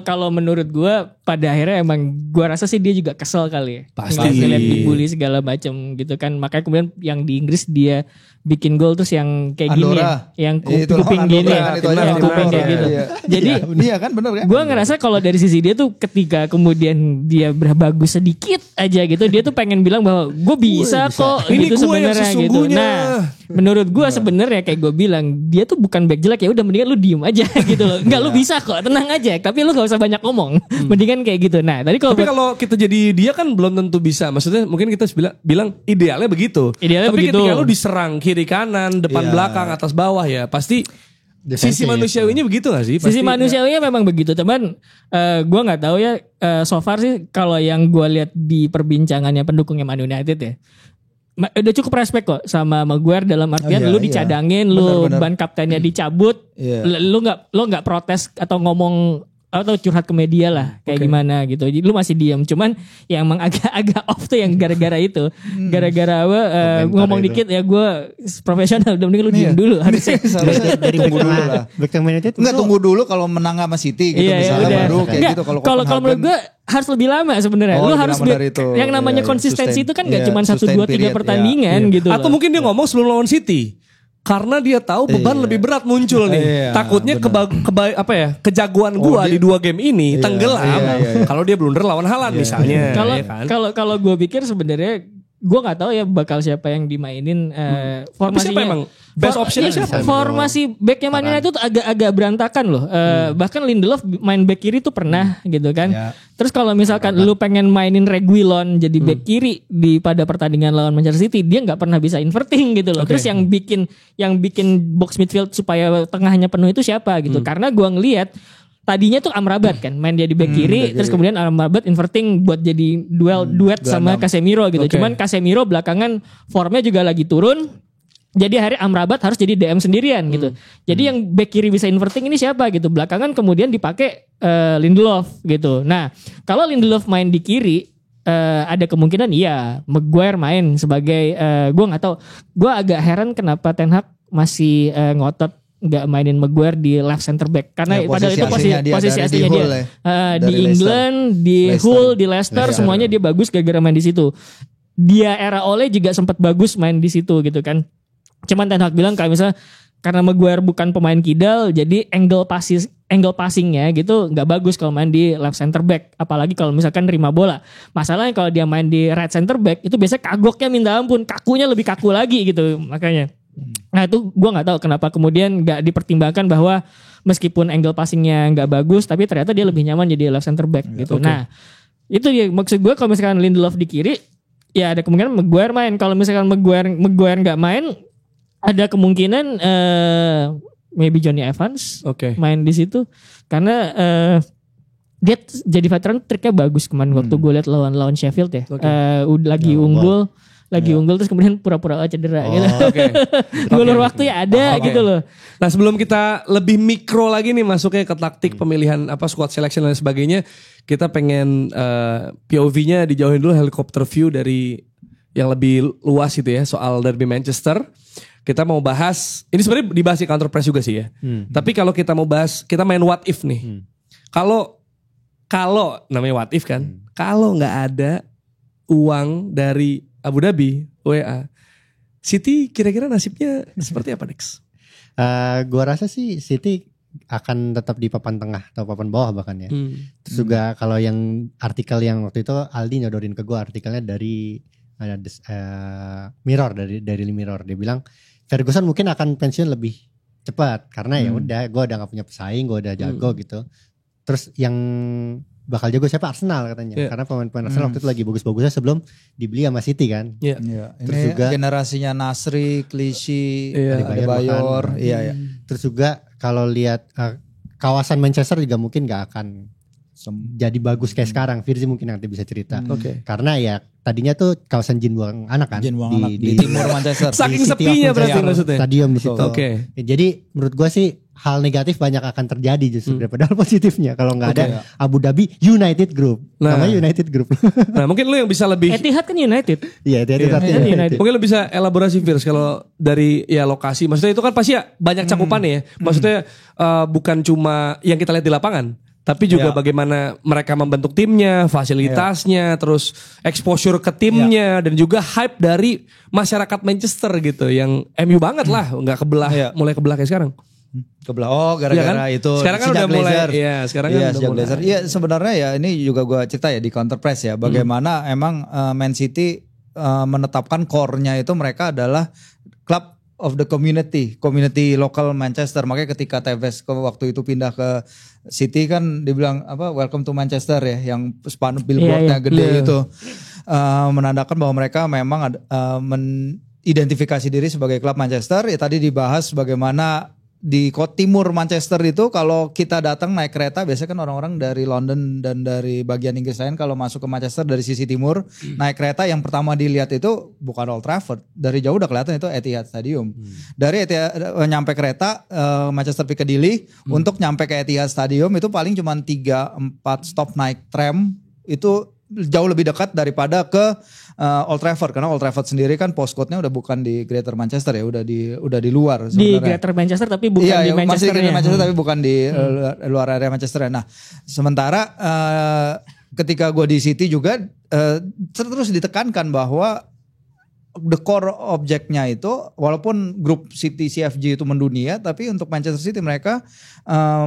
Kalau menurut gue pada akhirnya emang gue rasa sih dia juga kesel kali ya. Pasti. Ngeliat dibully segala macam gitu kan. Makanya kemudian yang di Inggris dia bikin gol terus yang kayak gini ya, yang kuping gini ya, yang kuping kayak gitu. Jadi iya kan benar kan? Gue ngerasa kalau dari sisi dia tuh ketika kemudian dia bagus sedikit aja gitu, dia tuh pengen bilang bahwa gue bisa kok ini gitu sebenarnya gitu. Nah, menurut gue sebenarnya kayak gue bilang dia tuh bukan back jelek ya, udah mendingan lu diem aja gitu loh. Enggak lu bisa kok, tenang aja. Tapi lu gak usah banyak ngomong. Mendingan kayak gitu. Nah, tadi kalau kita jadi dia kan belum tentu bisa. Maksudnya mungkin kita bilang idealnya begitu. Tapi ketika lu diserang kiri kanan, depan belakang, atas bawah ya pasti sisi manusiawinya begitu gak sih? Sisi manusiawinya memang begitu. Cuman gue gak tahu ya so far sih kalau yang gue lihat di perbincangannya pendukungnya Man United ya. Udah cukup respect kok sama Maguire dalam artian lu dicadangin, lu ban kaptennya dicabut, lu nggak protes atau ngomong atau curhat ke media lah kayak gimana gitu. Jadi lu masih diam. Cuman yang emang agak off tuh yang gara-gara itu. Gara-gara ngomong itu dikit ya gue profesional. Udah mending lu diam dulu harusnya. Dari tunggu dulu lah. Enggak tunggu dulu kalau menang sama City gitu misalnya baru kayak gitu. Kalau menurut gue harus lebih lama sebenarnya. Lu harus yang namanya konsistensi itu kan gak cuma 1, 2, 3 pertandingan gitu. Atau mungkin dia ngomong sebelum lawan City. Karena dia tahu beban lebih berat muncul nih. Takutnya kejagoan gua di 2 game ini tenggelam. Kalau dia blunder lawan Haaland misalnya. Kalau gue pikir sebenarnya gue nggak tahu ya bakal siapa yang dimainin formasinya. Siapa emang? Best optionnya siapa? Formasi backnya Man United itu agak berantakan loh. Bahkan Lindelof main back kiri tuh pernah gitu kan. Terus kalau misalkan lu pengen mainin Reguilon jadi back kiri pada pertandingan lawan Manchester City, dia nggak pernah bisa inverting gitu loh. Terus yang bikin box midfield supaya tengahnya penuh itu siapa gitu? Karena gua ngelihat tadinya tuh Amrabat kan main dia di back kiri, terus kemudian Amrabat inverting buat jadi duet sama Casemiro gitu. Cuman Casemiro belakangan formnya juga lagi turun. Jadi akhirnya Amrabat harus jadi DM sendirian gitu. Jadi yang back kiri bisa inverting ini siapa gitu. Belakangan kemudian dipakai Lindelof gitu. Nah, kalau Lindelof main di kiri ada kemungkinan Maguire main sebagai gue nggak tahu. Gue agak heran kenapa Ten Hag masih ngotot nggak mainin Maguire di left center back karena padahal itu posisi aslinya dia di England, di Hull, di Leicester semuanya dia bagus gara-gara main di situ. Dia era Ole juga sempat bagus main di situ gitu kan. Cuman Ten Hag bilang kayak misalnya karena Maguire bukan pemain kidal, jadi angle angle passingnya gitu nggak bagus kalau main di left center back, apalagi kalau misalkan nerima bola. Masalahnya kalau dia main di right center back itu biasanya kagoknya minta ampun, kakunya lebih kaku lagi gitu makanya. Nah itu gue nggak tahu kenapa kemudian nggak dipertimbangkan bahwa meskipun angle passingnya nggak bagus tapi ternyata dia lebih nyaman jadi left center back gitu. Okay. Nah itu dia maksud gue, kalau misalkan Lindelof di kiri ya ada kemungkinan Maguire main. Kalau misalkan Maguire nggak main ada kemungkinan maybe Johnny Evans main di situ karena dia jadi veteran, triknya bagus kemarin waktu gue lihat lawan Sheffield ya. Lagi unggul terus kemudian pura-pura cedera gitu. Ngulur waktu ya ada gitu loh. Nah sebelum kita lebih mikro lagi nih masuknya ke taktik pemilihan squad selection dan sebagainya, kita pengen POV-nya dijauhin dulu, helikopter view dari yang lebih luas itu ya soal derby Manchester. Kita mau bahas, ini sebenarnya dibahas di counter press juga sih ya. Tapi kalau kita mau bahas, kita main what if nih. Kalau namanya what if kan, kalau nggak ada uang dari Abu Dhabi, WA, City kira-kira nasibnya seperti apa next? Gua rasa sih City akan tetap di papan tengah atau papan bawah bahkan ya. Terus juga kalau yang artikel yang waktu itu Aldi nyodorin ke gue, artikelnya dari Mirror, dari Mirror, dia bilang Ferguson mungkin akan pensiun lebih cepat karena ya udah gue udah gak punya pesaing, gue udah jago gitu. Terus yang bakal jago siapa? Arsenal katanya. Karena pemain-pemain Arsenal waktu itu lagi bagus-bagusnya sebelum dibeli sama City kan. Terus ini juga generasinya Nasri, Clichy, Adebayor. Terus juga kalau lihat kawasan Manchester juga mungkin gak akan jadi bagus kayak sekarang. Firzi mungkin nanti bisa cerita. Karena ya tadinya tuh kawasan Jin Buang Anak kan. Di timur Manchester. Saking sepinya berarti maksudnya. Stadion di situ. Jadi menurut gue sih hal negatif banyak akan terjadi justru daripada hal positifnya. Kalau nggak ada Abu Dhabi United Group. Namanya United Group. Nah mungkin lu yang bisa lebih. Etihad kan United. Iya United. Mungkin lu bisa elaborasi Firs kalau dari ya lokasi. Maksudnya itu kan pasti ya banyak cakupannya ya. Maksudnya bukan cuma yang kita lihat di lapangan. Tapi juga bagaimana mereka membentuk timnya, fasilitasnya, terus exposure ke timnya, dan juga hype dari masyarakat Manchester gitu, yang MU banget lah, nggak kebelah, mulai kebelah kayak sekarang. Kebelah, gara-gara itu. Sekarang kan udah mulai, sekarang kan udah mulai. Iya sebenarnya ya ini juga gue cerita ya di counter press ya, bagaimana emang Man City menetapkan core-nya itu mereka adalah klub of the community local Manchester. Makanya ketika Tevez waktu itu pindah ke City kan dibilang welcome to Manchester ya, yang spanduk billboardnya gede itu menandakan bahwa mereka memang mengidentifikasi diri sebagai klub Manchester. Ya tadi dibahas bagaimana di timur Manchester itu kalau kita datang naik kereta, biasanya kan orang-orang dari London dan dari bagian Inggris lain kalau masuk ke Manchester dari sisi timur naik kereta, yang pertama dilihat itu bukan Old Trafford, dari jauh udah kelihatan itu Etihad Stadium. Dari Etihad nyampe kereta Manchester Piccadilly untuk nyampe ke Etihad Stadium itu paling cuma 3-4 stop naik tram, itu jauh lebih dekat daripada ke Old Trafford, karena Old Trafford sendiri kan postcode-nya udah bukan di Greater Manchester ya, udah di luar sebenarnya. Di Greater Manchester tapi bukan di Manchester. Masih di Manchester tapi bukan di luar area Manchester. Nah, sementara ketika gue di City juga terus ditekankan bahwa the core objeknya itu, walaupun grup City CFG itu mendunia, tapi untuk Manchester City mereka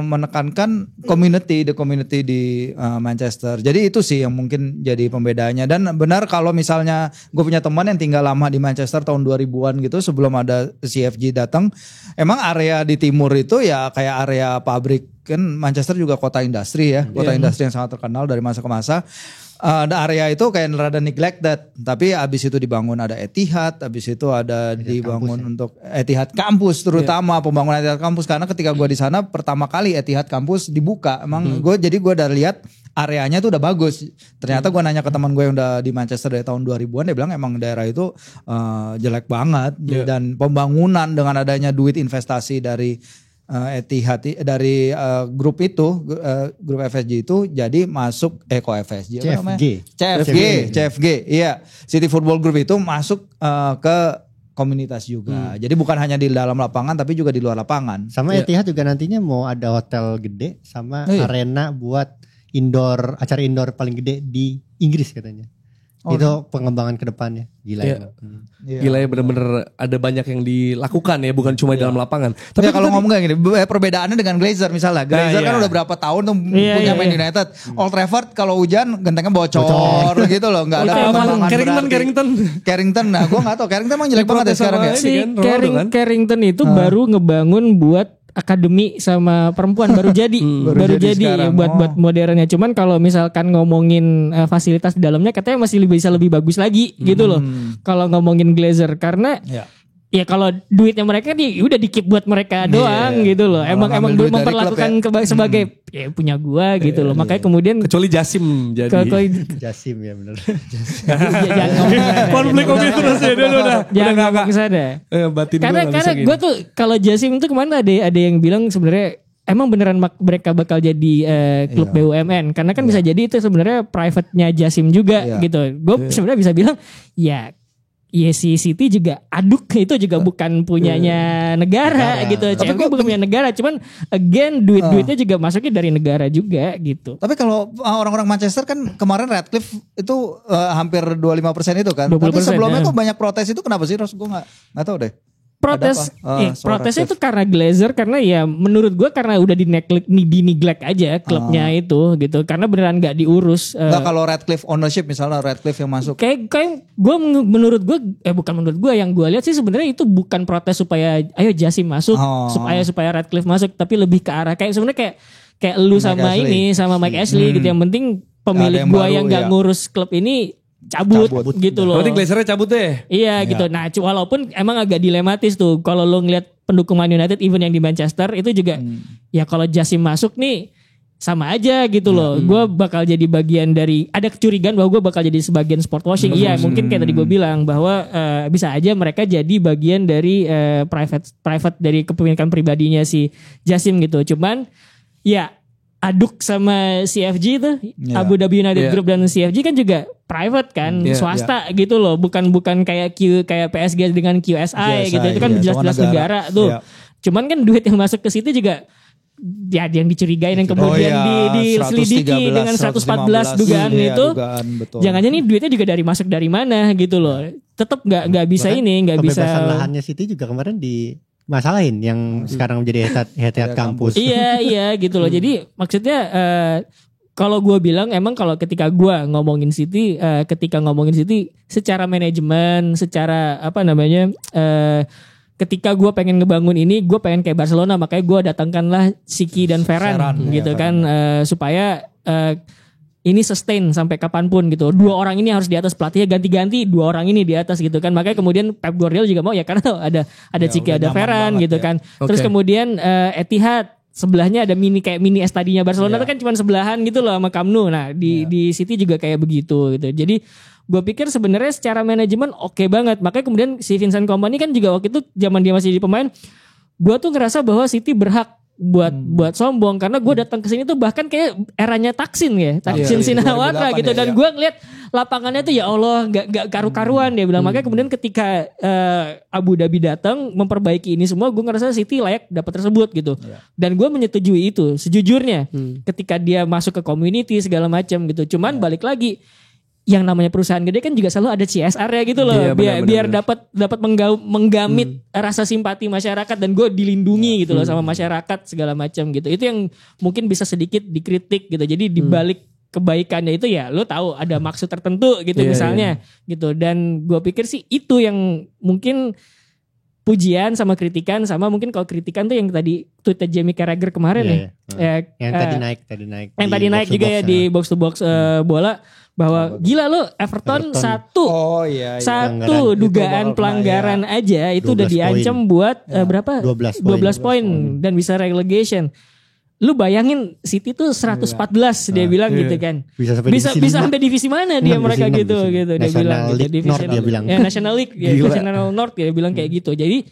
menekankan the community di Manchester. Jadi itu sih yang mungkin jadi pembedanya. Dan benar kalau misalnya gue punya teman yang tinggal lama di Manchester tahun 2000-an gitu, sebelum ada CFG datang, emang area di timur itu ya kayak area pabrik. Kan Manchester juga kota industri ya, kota industri yang sangat terkenal dari masa ke masa. Area itu kayak rada neglected, tapi abis itu dibangun ada Etihad, abis itu ada dibangun untuk Etihad kampus, terutama pembangunan Etihad kampus, karena ketika gue di sana pertama kali Etihad kampus dibuka, emang gue udah lihat areanya tuh udah bagus. Ternyata gue nanya ke teman gue yang udah di Manchester dari tahun 2000-an, dia bilang emang daerah itu jelek banget, dan pembangunan dengan adanya duit investasi dari Etihad dari grup itu, grup FSG itu jadi masuk FSG CFG, iya, City Football Group itu masuk ke komunitas juga. Jadi bukan hanya di dalam lapangan tapi juga di luar lapangan. Sama Etihad juga nantinya mau ada hotel gede sama arena buat acara indoor paling gede di Inggris katanya. Itu pengembangan ke depannya. Gila Iya. ya. Gila ya, bener-bener ada banyak yang dilakukan ya, bukan cuma di dalam lapangan. Tapi kalau ngomong kayak gini, perbedaannya dengan Glazer misalnya. Glazer kan udah berapa tahun tuh punya Man United. Old Trafford kalau hujan gentengnya bocor gitu loh, nggak ada perkembangan Carrington. Nah, gue nggak tahu. Carrington emang jelek banget ya sekarang ya. Si Carrington itu baru ngebangun buat akademi sama perempuan baru jadi baru jadi buat modernnya. Cuman kalau misalkan ngomongin fasilitas di dalamnya katanya masih bisa lebih bagus lagi gitu loh. Kalau ngomongin Glazer karena ya kalau duitnya mereka udah dikip buat mereka doang gitu loh. Emang memperlakukan sebagai ya punya gua gitu loh. Makanya kemudian kecuali Jasim jadi. Jasim ya benar. Jangan ngomong konflik terus ya dulu dah. Jangan ngomong kesana. Karena gua tuh kalau Jasim tuh kemana ada yang bilang sebenarnya emang beneran mereka bakal jadi klub BUMN karena kan bisa jadi itu sebenarnya private-nya Jasim juga gitu. Gue sebenarnya bisa bilang ya si City juga aduk itu juga bukan punyanya negara gitu. CFK bukan punya negara, cuman again duitnya juga masuknya dari negara juga gitu. Tapi kalau orang-orang Manchester kan kemarin Radcliffe itu hampir 25% itu kan. 20%, tapi sebelumnya kok banyak protes itu kenapa sih? Gue nggak tahu deh. Protesnya itu karena Glazer, karena ya menurut gue karena udah di neglect aja klubnya itu gitu, karena beneran nggak diurus. Nggak kalau Radcliffe ownership misalnya Radcliffe yang masuk. Kayak gue menurut gue bukan menurut gue, yang gue lihat sih sebenarnya itu bukan protes supaya ayo Jasim masuk, supaya Radcliffe masuk, tapi lebih ke arah kayak sebenarnya kayak lu sama Ashley. Sama Mike Ashley gitu, yang penting pemilik gue yang nggak ngurus klub ini cabut gitu loh. Berarti Glazernya cabut deh. Iya gitu. Nah walaupun emang agak dilematis tuh kalau lo ngeliat pendukung Man United even yang di Manchester itu juga ya kalau Jasim masuk nih sama aja gitu loh. Gue bakal jadi bagian dari, ada kecurigaan bahwa gue bakal jadi sebagian sport washing. Iya mungkin kayak tadi gue bilang bahwa bisa aja mereka jadi bagian dari private dari kepemilikan pribadinya si Jasim gitu. Cuman ya aduk sama CFG itu Abu Dhabi United Group dan CFG kan juga private kan, swasta gitu loh, bukan kayak PSG dengan QSI gitu, itu kan jelas-jelas negara tuh. Cuman kan duit yang masuk ke situ juga ya yang dicurigain yang kemudian diselidiki dengan 114 dugaan itu. Jangan-jangan nih duitnya juga masuk dari mana gitu loh. Tetap nggak bisa nggak bisa. Kebebasan lahannya City juga kemarin masalahin yang sekarang menjadi head kampus. Iya gitu loh. Jadi maksudnya kalau gue bilang emang kalau ketika gue ngomongin City, secara manajemen, secara ketika gue pengen ngebangun ini, gue pengen kayak Barcelona, makanya gue datangkanlah Siki dan Ferran gitu kan, supaya ini sustain sampai kapanpun gitu. Dua orang ini harus di atas, pelatihnya ganti-ganti, dua orang ini di atas gitu kan. Makanya kemudian Pep Guardiola juga mau ya karena ada Ciki, ada Ferran gitu kan. Terus kemudian Etihad sebelahnya ada mini estadinya Barcelona itu kan cuma sebelahan gitu loh sama Camp Nou. Nah di City juga kayak begitu gitu. Jadi gue pikir sebenarnya secara manajemen oke banget. Makanya kemudian si Vincent Kompany kan juga waktu itu zaman dia masih jadi pemain, gue tuh ngerasa bahwa City berhak buat sombong karena gue datang ke sini tuh bahkan kayak eranya Taksin Shinawatra gitu, dan gue ngeliat lapangannya tuh ya Allah gak karu-karuan dia bilang. Makanya kemudian ketika Abu Dhabi datang memperbaiki ini semua, gue ngerasa City layak dapat tersebut gitu. Dan gue menyetujui itu sejujurnya ketika dia masuk ke community segala macam gitu. Cuman balik lagi, yang namanya perusahaan gede kan juga selalu ada CSR-nya gitu loh, biar dapat menggamit rasa simpati masyarakat, dan gue dilindungi gitu loh sama masyarakat segala macam gitu. Itu yang mungkin bisa sedikit dikritik gitu. Jadi dibalik kebaikannya itu ya lo tahu ada maksud tertentu gitu misalnya gitu. Dan gue pikir sih itu yang mungkin pujian sama kritikan, sama mungkin kalau kritikan tuh yang tadi tweetnya Jamie Carragher kemarin yang tadi naik juga ya di box to box bola, bahwa gila lo Everton satu dugaan pelanggaran aja itu udah diancam buat berapa 12 poin dan bisa relegation. Lu bayangin City tuh 114 dia bilang gitu kan. Bisa sampai divisi mana dia mereka gitu dia bilang gitu. National League National North dia bilang kayak gitu. Jadi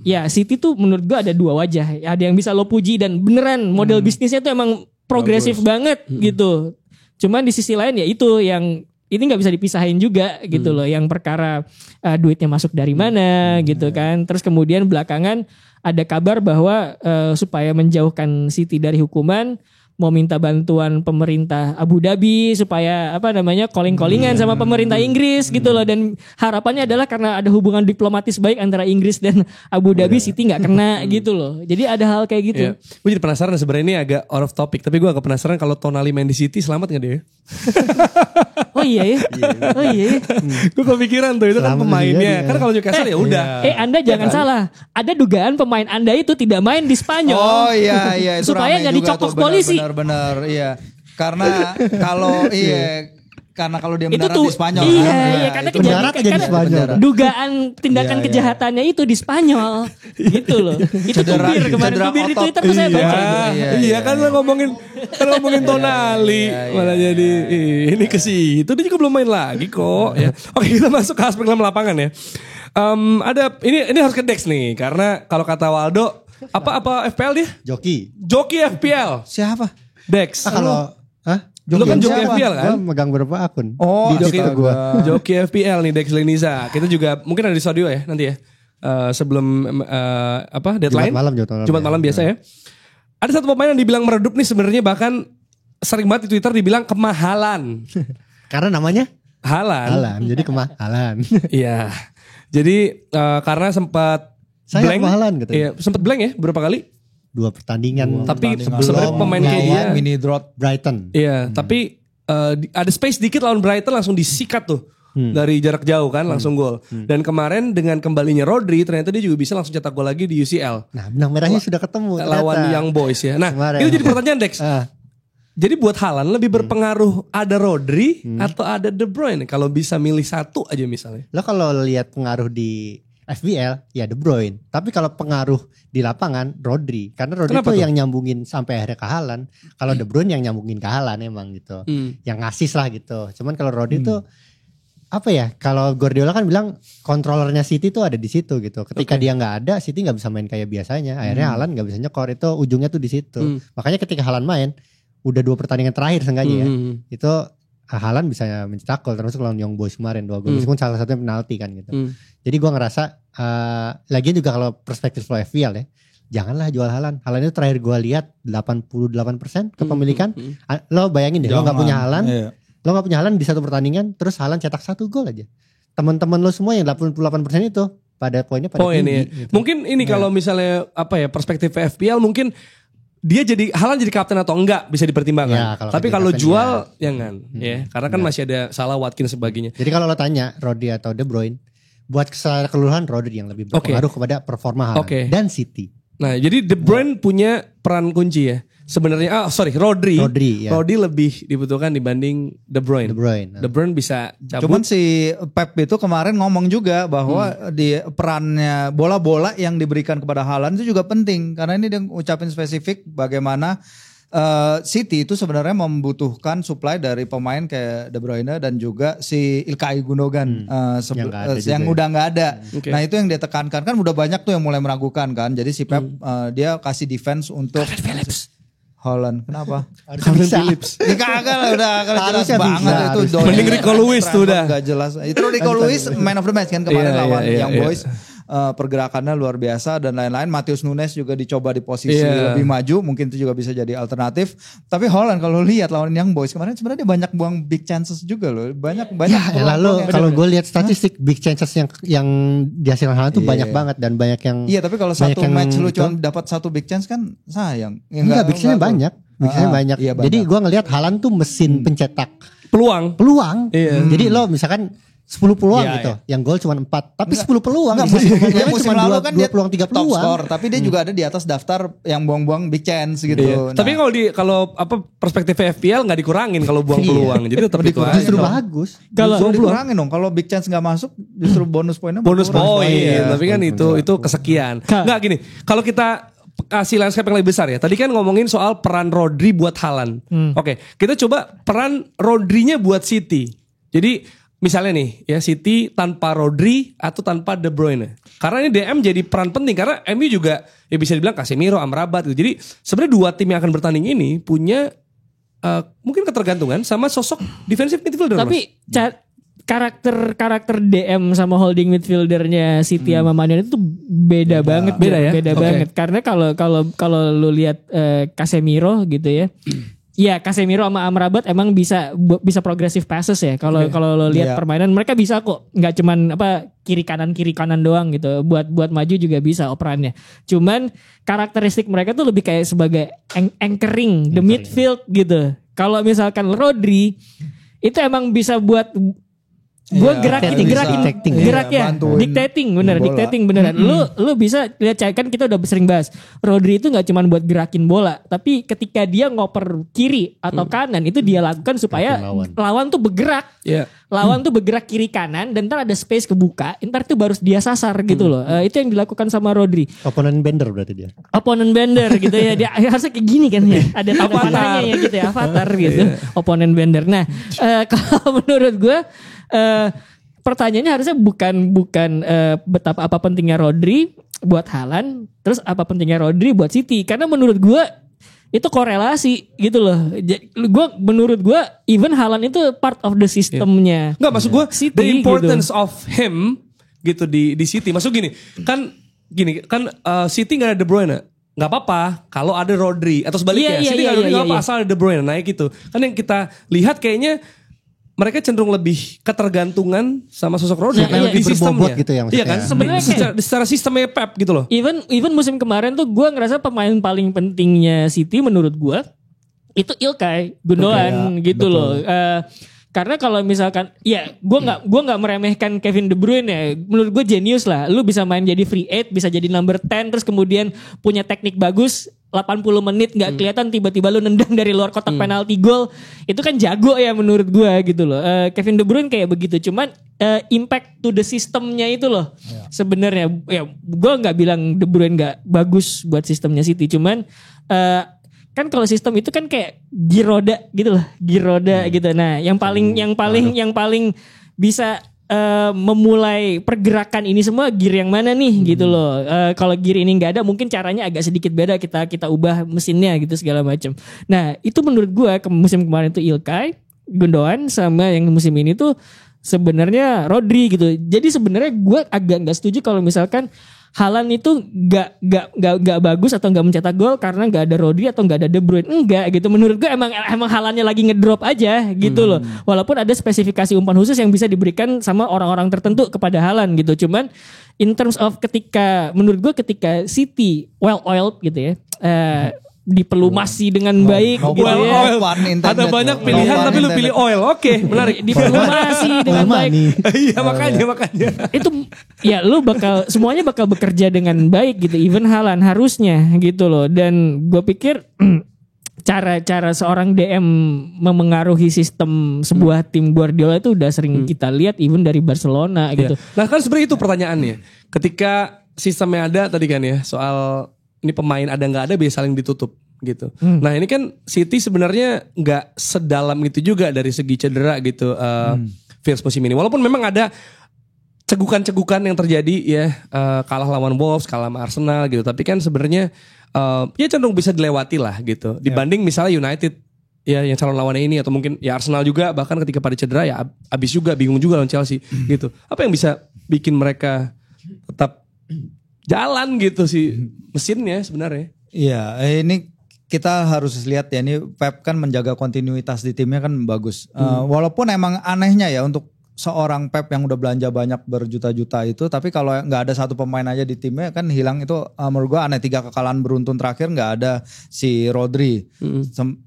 ya City tuh menurut gua ada dua wajah. Ada yang bisa lo puji dan beneran model bisnisnya tuh emang progresif banget gitu. Cuman di sisi lain ya itu yang ini nggak bisa dipisahin juga gitu loh, yang perkara duitnya masuk dari mana gitu kan. Terus kemudian belakangan ada kabar bahwa supaya menjauhkan City dari hukuman, mau minta bantuan pemerintah Abu Dhabi supaya calling-callingan sama pemerintah Inggris gitu loh, dan harapannya adalah karena ada hubungan diplomatis baik antara Inggris dan Abu Dhabi, City nggak kena gitu loh. Jadi ada hal kayak gitu. Gue jadi penasaran, sebenarnya ini agak out of topic, tapi gue agak penasaran kalau Tonali main di City selamat nggak dia? Oh iya ya. Oh iya. Gue kepikiran tuh, itu kan pemainnya. Kan kalau Newcastle ya udah. Anda jangan salah. Ada dugaan pemain Anda itu tidak main di Spanyol. Oh iya itu supaya nggak dicokok polisi. Benar iya. Karena kalau karena kalau dia itu mendarat di Spanyol iya, karena mendarat aja di Spanyol. Dugaan tindakan kejahatannya itu di Spanyol. Gitu loh. Itu tubir kemarin, tubir di Twitter tuh saya baca. Iya kan lo ngomongin Tonali malah jadi ini ke situ, dia juga belum main lagi kok ya. Oke, kita masuk ke aspek dalam lapangan ya. Ada ini harus ke Dex nih, karena kalau kata Waldo apa FPL dia? Joki FPL. Siapa? Dex. Kalau Lu kan Joki FPL kan? Gue megang berapa akun. Oh, di Joki gue. Joki FPL nih, Dex Leniza. Kita juga mungkin ada di studio ya nanti ya. Sebelum deadline. Jumat malam biasa ya. Ada satu pemain yang dibilang meredup nih sebenarnya, bahkan sering banget di Twitter dibilang kemahalan. Karena namanya Haaland. Jadi kemahalan. Iya. Jadi karena sempat Saya blank. kemahalan gitu. Iya, sempat blank ya berapa kali? 2 pertandingan. Tapi sebelum sebenarnya pemain kayak dia mini drought Brighton. Iya, tapi ada space dikit lawan Brighton langsung disikat tuh. Dari jarak jauh kan langsung gol. Dan kemarin dengan kembalinya Rodri ternyata dia juga bisa langsung cetak gol lagi di UCL. Nah, benang merahnya sudah ketemu lawan Young Boys ya. Nah, kemarin. itu jadi pertanyaan Dex. Jadi buat Haaland lebih berpengaruh ada Rodri atau ada De Bruyne kalau bisa milih satu aja misalnya. Lo kalau lihat pengaruh di FPL ya De Bruyne. Tapi kalau pengaruh di lapangan Rodri. Karena Rodri itu yang nyambungin sampai akhirnya ke Haaland. Kalau De Bruyne yang nyambungin ke Haaland emang gitu. Yang ngasih lah gitu. Cuman kalau Rodri tuh apa ya? Kalau Guardiola kan bilang kontrolernya City tuh ada di situ gitu. Ketika dia nggak ada, City nggak bisa main kayak biasanya. Akhirnya Haaland nggak bisa nyekor. Itu ujungnya tuh di situ. Makanya ketika Haaland main, udah 2 pertandingan terakhir seenggaknya ya. Itu Haaland bisa mencetak gol, termasuk lawan Young Boys kemarin 2 gol. Meskipun salah satunya penalti kan gitu. Jadi gue ngerasa lagian juga kalau perspektif lo FPL ya, janganlah jual Haaland. Haaland itu terakhir gue lihat 88% kepemilikan. Lo bayangin deh, lo nggak punya Haaland, lo nggak punya Haaland di satu pertandingan, terus Haaland cetak 1 gol aja. Teman-teman lo semua yang 88% itu pada poinnya pada tinggi. Gitu. Mungkin ini kalau misalnya perspektif FPL mungkin dia jadi Haaland jadi kapten atau enggak bisa dipertimbangkan. Ya, tapi kalau jual jangan ya, karena kan masih ada Salah, Watkins sebagainya. Jadi kalau lo tanya Rodri atau De Bruyne, buat secara keseluruhan Rodri yang lebih berpengaruh kepada performa Haaland dan City. Nah, jadi De Bruyne punya peran kunci ya. Sebenarnya Rodri lebih dibutuhkan dibanding De Bruyne. De Bruyne bisa cabut. Cuman si Pep itu kemarin ngomong juga bahwa di perannya bola-bola yang diberikan kepada Haaland itu juga penting, karena ini dia ucapin spesifik bagaimana City itu sebenarnya membutuhkan supply dari pemain kayak De Bruyne dan juga si Ilkay Gundogan yang udah nggak ada. Nah itu yang dia tekankan, kan udah banyak tuh yang mulai meragukan kan. Jadi si Pep dia kasih defense untuk Haaland. Kenapa? Harusnya Phillips. Ya kagak lah, udah jelas banget itu. Mending Rico Lewis tuh udah. Gak jelas. Itu Rico Lewis man of the match kan kemarin lawan Young Boys. Pergerakannya luar biasa dan lain-lain. Matheus Nunes juga dicoba di posisi lebih maju, mungkin itu juga bisa jadi alternatif. Tapi Haaland kalau lihat lawan Young Boys kemarin sebenarnya dia banyak buang big chances juga loh. Banyak. Ya, lalu kalau gue lihat statistik big chances yang dihasilkan Haaland tuh banyak banget dan banyak yang. Iya, tapi kalau satu match lu cuma dapat 1 big chance kan sayang. Enggak, big chance banyak. Banyak. Iya, jadi gue ngelihat Haaland tuh mesin pencetak peluang. Jadi lo misalkan 10 peluang gitu. Yang gol cuma 4. Tapi 10 peluang. Musim lalu kan dia peluang 3 peluang. Top score, tapi dia juga ada di atas daftar yang buang-buang big chance gitu. Nah. Tapi kalau perspektif FPL nggak dikurangin kalau buang peluang. Jadi tetap itu aja. Justru bagus. Kalau dikurangin dong. Kalau big chance nggak masuk, justru bonus poinnya. Bonus poin. Tapi kan itu kesekian. Nggak gini. Kalau kita kasih landscape yang lebih besar ya. Tadi kan ngomongin soal peran Rodri buat Haaland. Oke, kita coba peran Rodrinya buat City. Jadi misalnya nih ya, City tanpa Rodri atau tanpa De Bruyne. Karena ini DM jadi peran penting, karena MU juga ya bisa dibilang Casemiro, Amrabat gitu. Jadi sebenarnya 2 tim yang akan bertanding ini punya mungkin ketergantungan sama sosok defensive midfielder. Tapi karakter DM sama holding midfieldernya City sama Man United itu beda banget, beda banget. Karena kalau lu lihat Casemiro gitu ya. Ya Casemiro sama Amrabat emang bisa progressive passes ya. Kalau lo lihat permainan mereka bisa kok, nggak cuman kiri kanan doang gitu. Buat maju juga bisa operannya. Cuman karakteristik mereka tuh lebih kayak sebagai anchoring the midfield gitu. Kalau misalkan Rodri itu emang bisa buat gerakin dictating beneran. Lu bisa lihat kan kita udah sering bahas Rodri itu nggak cuma buat gerakin bola, tapi ketika dia ngoper kiri atau kanan itu dia lakukan supaya lawan tuh bergerak. Lawan tuh bergerak kiri kanan dan ntar ada space kebuka, ntar tuh baru dia sasar gitu loh. Itu yang dilakukan sama Rodri. Opponent bender berarti dia. Opponent bender gitu ya. Dia harusnya kayak gini kan ya. Ada tanda-tandanya ya gitu ya, avatar gitu. Opponent bender. Nah, kalau menurut gue pertanyaannya harusnya bukan betapa apa pentingnya Rodri buat Haaland, terus apa pentingnya Rodri buat City, karena menurut gue itu korelasi gitu loh. Menurut gue even Haaland itu part of the systemnya. Enggak, maksud gue City, the importance gitu. of him gitu di City. Maksud gini kan City nggak ada De Bruyne. Nggak apa-apa kalau ada Rodri atau sebaliknya. City nggak ada apa-apa asal ada De Bruyne naik gitu. Kan yang kita lihat kayaknya mereka cenderung lebih ketergantungan sama sosok Rodri di sistemnya. Gitu ya, iya kan? Sebenarnya secara sistemnya Pep gitu loh. Even musim kemarin tuh gue ngerasa pemain paling pentingnya City menurut gue itu Ilkay Gundogan gitu loh. Karena kalau misalkan gue nggak meremehkan Kevin De Bruyne ya. Menurut gue jenius lah. Lu bisa main jadi free eight, bisa jadi number 10, terus kemudian punya teknik bagus. 80 menit nggak kelihatan tiba-tiba lu nendang dari luar kotak penalti gol, itu kan jago ya menurut gue gitu loh. Kevin De Bruyne kayak begitu, cuman impact to the systemnya itu loh sebenarnya. Ya gue nggak bilang De Bruyne nggak bagus buat sistemnya City, cuman kan kalau sistem itu kan kayak giroda gitu loh, giroda gitu. Nah yang paling bisa memulai pergerakan ini semua gear yang mana nih gitu loh. Kalau gear ini nggak ada, mungkin caranya agak sedikit beda, kita ubah mesinnya gitu segala macam. Nah itu menurut gue musim kemarin tuh Ilkay Gundogan, sama yang musim ini tuh sebenarnya Rodri gitu. Jadi sebenarnya gue agak nggak setuju kalau misalkan Haaland itu nggak bagus atau nggak mencetak gol karena nggak ada Rodri atau nggak ada De Bruyne. Enggak gitu. Menurut gue emang Haalandnya lagi ngedrop aja gitu loh. Walaupun ada spesifikasi umpan khusus yang bisa diberikan sama orang-orang tertentu kepada Haaland gitu. Cuman in terms of menurut gue ketika City well oiled gitu ya. Dipelumasi dengan baik gitu ya. Ada banyak pilihan tapi lu pilih oil. Oke, menarik. Dipelumasi dengan baik. Iya makanya. Itu ya lu semuanya bakal bekerja dengan baik gitu. Even Haaland harusnya gitu loh. Dan gue pikir cara seorang DM memengaruhi sistem sebuah tim Guardiola itu udah sering kita lihat even dari Barcelona gitu. Nah kan sebenarnya itu pertanyaannya. Ketika sistemnya ada tadi kan ya, soal ini pemain ada nggak ada biasa saling ditutup gitu. Nah ini kan City sebenarnya nggak sedalam itu juga dari segi cedera gitu. Virus musim ini. Walaupun memang ada cegukan-cegukan yang terjadi ya, kalah lawan Wolves, kalah sama Arsenal gitu. Tapi kan sebenarnya ya cenderung bisa dilewati lah gitu. Dibanding misalnya United ya yang calon lawannya ini, atau mungkin ya Arsenal juga bahkan ketika pada cedera ya abis juga, bingung juga lawan Chelsea gitu. Apa yang bisa bikin mereka tetap jalan gitu sih mesinnya sebenarnya? Iya, ini kita harus lihat ya, ini Pep kan menjaga kontinuitas di timnya kan bagus. Walaupun emang anehnya ya untuk seorang Pep yang udah belanja banyak berjuta-juta itu, tapi kalau nggak ada satu pemain aja di timnya kan hilang itu, menurut gue aneh. 3 kekalahan beruntun terakhir nggak ada si Rodri.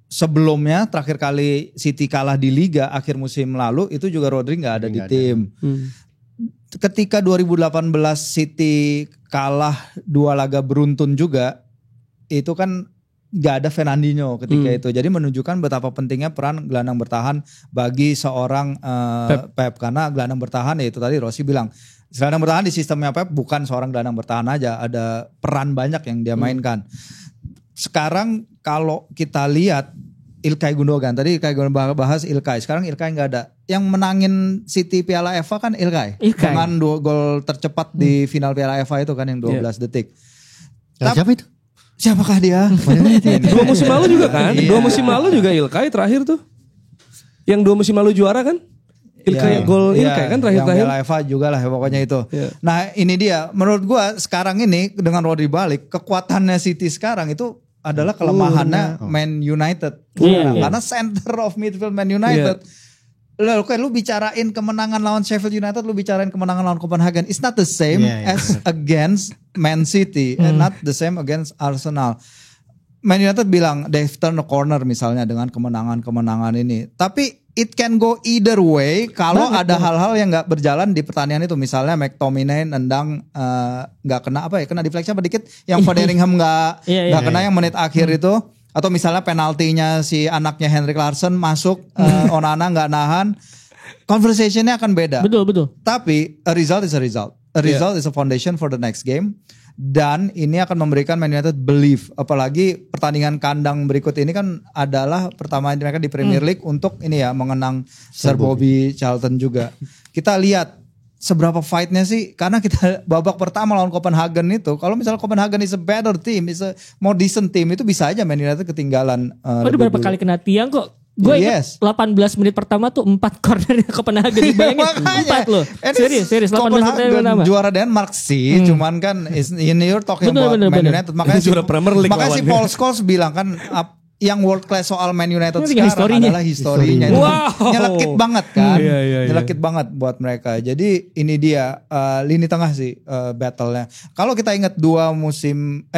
Sebelumnya terakhir kali City kalah di Liga akhir musim lalu itu juga Rodri nggak ada di tim. Ketika 2018 City kalah 2 laga beruntun juga, itu kan gak ada Fernandinho ketika itu. Jadi menunjukkan betapa pentingnya peran gelandang bertahan bagi seorang Pep. Karena gelandang bertahan ya itu tadi Rossi bilang, gelandang bertahan di sistemnya Pep bukan seorang gelandang bertahan aja, ada peran banyak yang dia mainkan. Sekarang kalau kita lihat Ilkay Gundogan, tadi Ilkay Gundogan bahas Ilkay, sekarang Ilkay gak ada. Yang menangin City Piala FA kan Ilkay. Dengan 2 gol tercepat di final Piala FA itu kan yang 12 detik. Siapa itu? Siapakah dia? 2 musim lalu juga kan? 2 musim lalu juga Ilkay terakhir tuh. Yang 2 musim lalu juara kan? Ilkay gol Ilkay kan terakhir-terakhir. Yang Eva juga lah pokoknya itu. Iya. Nah ini dia, menurut gua sekarang ini dengan Rodri balik, kekuatannya City sekarang itu adalah kelemahannya Man United. Karena center of midfield Man United. Lu bicarain kemenangan lawan Sheffield United, lu bicarain kemenangan lawan Copenhagen. It's not the same as against Man City and not the same against Arsenal. Man United bilang they've turned a corner misalnya dengan kemenangan-kemenangan ini. Tapi it can go either way kalau ada hal-hal yang nggak berjalan di pertandingan itu. Misalnya McTominay nendang nggak kena kena deflection dikit, yang Foderingham nggak kena yang menit akhir itu. Atau misalnya penaltinya si anaknya Henrik Larsson masuk, Onana nggak nahan, conversationnya akan beda. Betul. Tapi a result is a result. A result is a foundation for the next game. Dan ini akan memberikan Man United belief. Apalagi pertandingan kandang berikut ini kan adalah pertama mereka di Premier League untuk ini ya mengenang Sir Bobby Charlton juga. Kita lihat seberapa fightnya sih, karena kita babak pertama lawan Copenhagen itu, kalau misalnya Copenhagen is a better team, is a more decent team, itu bisa aja Man United ketinggalan. Waduh berapa kali kena tiang kok. Gue ingat 18 menit pertama tuh 4 corner Copenhagen, dibayangin 4 loh. Serius 18 menit pertama. Juara Denmark sih, cuman kan you're talking about Man United. Makanya juara Premier League. Makanya si Paul Scholes bilang kan yang world class soal Man United sekarang adalah historinya. Wow. Nyelekit banget kan. Nyelekit banget buat mereka. Jadi ini dia lini tengah sih battle-nya. Kalau kita ingat 2 musim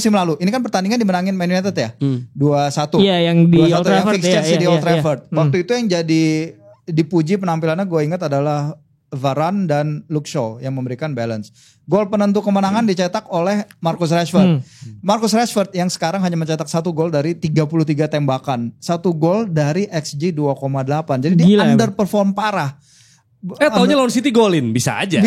lalu, ini kan pertandingan dimenangin Man United ya. 2-1. Iya, yang di Old Trafford. Di Old Trafford. Waktu itu yang jadi dipuji penampilannya gue ingat adalah Varane dan Luke Shaw yang memberikan balance. Gol penentu kemenangan dicetak oleh Marcus Rashford. Marcus Rashford yang sekarang hanya mencetak 1 gol dari 33 tembakan. 1 gol dari XG 2,8. Jadi dia underperform parah. Taunya lawan City golin, bisa aja.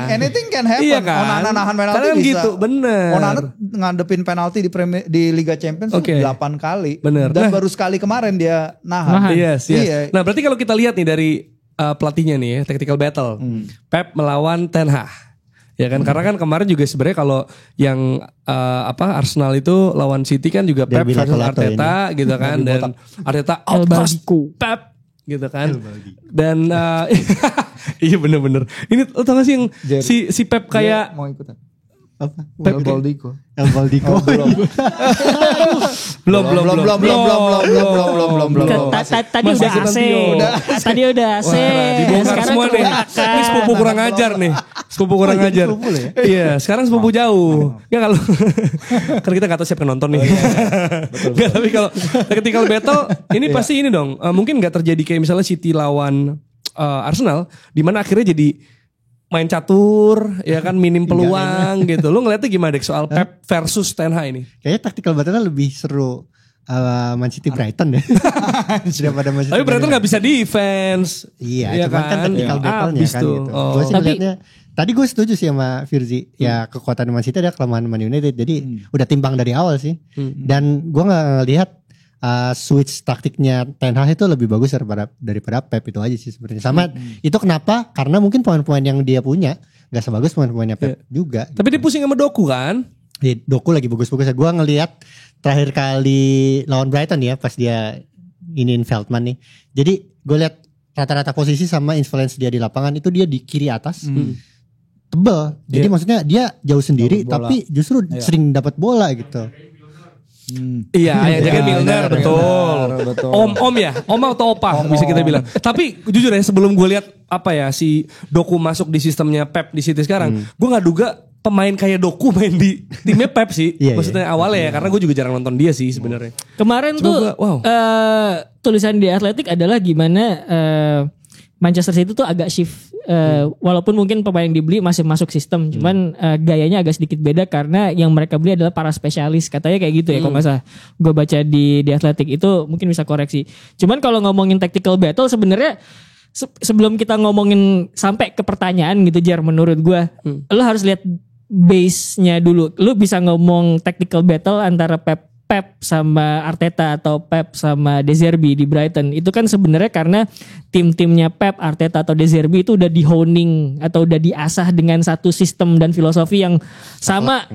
Anything can happen. Iya kan? Onana nahan penalti kan bisa. Gitu, bener. Onana ngadepin penalti di Liga Champions 8 kali. Bener. Dan baru sekali kemarin dia nahan. Yes. Nah berarti kalau kita lihat nih dari pelatihnya nih ya, tactical battle. Pep melawan Ten Hag. Ya kan, karena kan kemarin juga sebenarnya kalau yang Arsenal itu lawan City kan juga Pep versus Arteta gitu kan, dan Arteta outclass Pep gitu kan. Dan iya bener-bener. Ini lo tau gak sih yang si Pep kayak mau ikutan apa? El Baldico. Belum. Tadi udah AC. Tadi udah AC. Dibongkar semua nih. Ini sepupu kurang ajar nih. Sepupu kurang ajar. Iya, sekarang sepupu jauh. Ya kalau kan kita gak tahu siapa nonton nih. Enggak, tapi kalau tactical battle ini pasti ini dong. Mungkin gak terjadi kayak misalnya City lawan Arsenal, di mana akhirnya jadi main catur, ya kan, minim peluang gitu. Lu ngeliatnya gimana deh soal Pep versus Ten Hag ini? Kayaknya tactical battle lebih seru Man City Brighton deh. Daripada Man City. Tapi Brighton gak bisa defense. Iya, cuman kan tactical battle-nya kan gitu. Gue sih ngeliatnya, tadi gue setuju sih sama Firzi. Ya kekuatan Man City ada kelemahan Man United. Jadi udah timbang dari awal sih. Dan gue gak ngelihat switch taktiknya Ten Hag itu lebih bagus daripada Pep, itu aja sih sebenarnya. Sama itu kenapa? Karena mungkin pemain-pemain yang dia punya gak sebagus pemain-pemainnya Pep juga. Tapi dia pusing sama Doku kan? Doku lagi bagus-bagusnya. Gue ngelihat terakhir kali lawan Brighton ya, pas dia iniin Veltman nih. Jadi gue lihat rata-rata posisi sama influence dia di lapangan itu dia di kiri atas. Tebel. Jadi maksudnya dia jauh sendiri tapi justru sering dapat bola gitu. Iya, yang jaga Milner, betul. Om ya, om atau opa bisa kita bilang. Tapi jujur ya, sebelum gue lihat si Doku masuk di sistemnya Pep di City sekarang, gue nggak duga pemain kayak Doku main di timnya Pep sih. Maksudnya awalnya ya, karena gue juga jarang nonton dia sih sebenarnya. Kemarin tulisan di Athletic adalah gimana Manchester City tuh agak shift, walaupun mungkin pemain yang dibeli masih masuk sistem, cuman gayanya agak sedikit beda karena yang mereka beli adalah para spesialis, katanya kayak gitu ya. Kalau nggak salah, gue baca di Athletic itu, mungkin bisa koreksi. Cuman kalau ngomongin tactical battle sebenarnya sebelum kita ngomongin sampai ke pertanyaan gitu, Jar, menurut gue, lo harus lihat base-nya dulu. Lo bisa ngomong tactical battle antara Pep sama Arteta atau Pep sama De Zerbi di Brighton. Itu kan sebenarnya karena tim-timnya Pep, Arteta atau De Zerbi itu udah di-honing atau udah diasah dengan satu sistem dan filosofi yang sama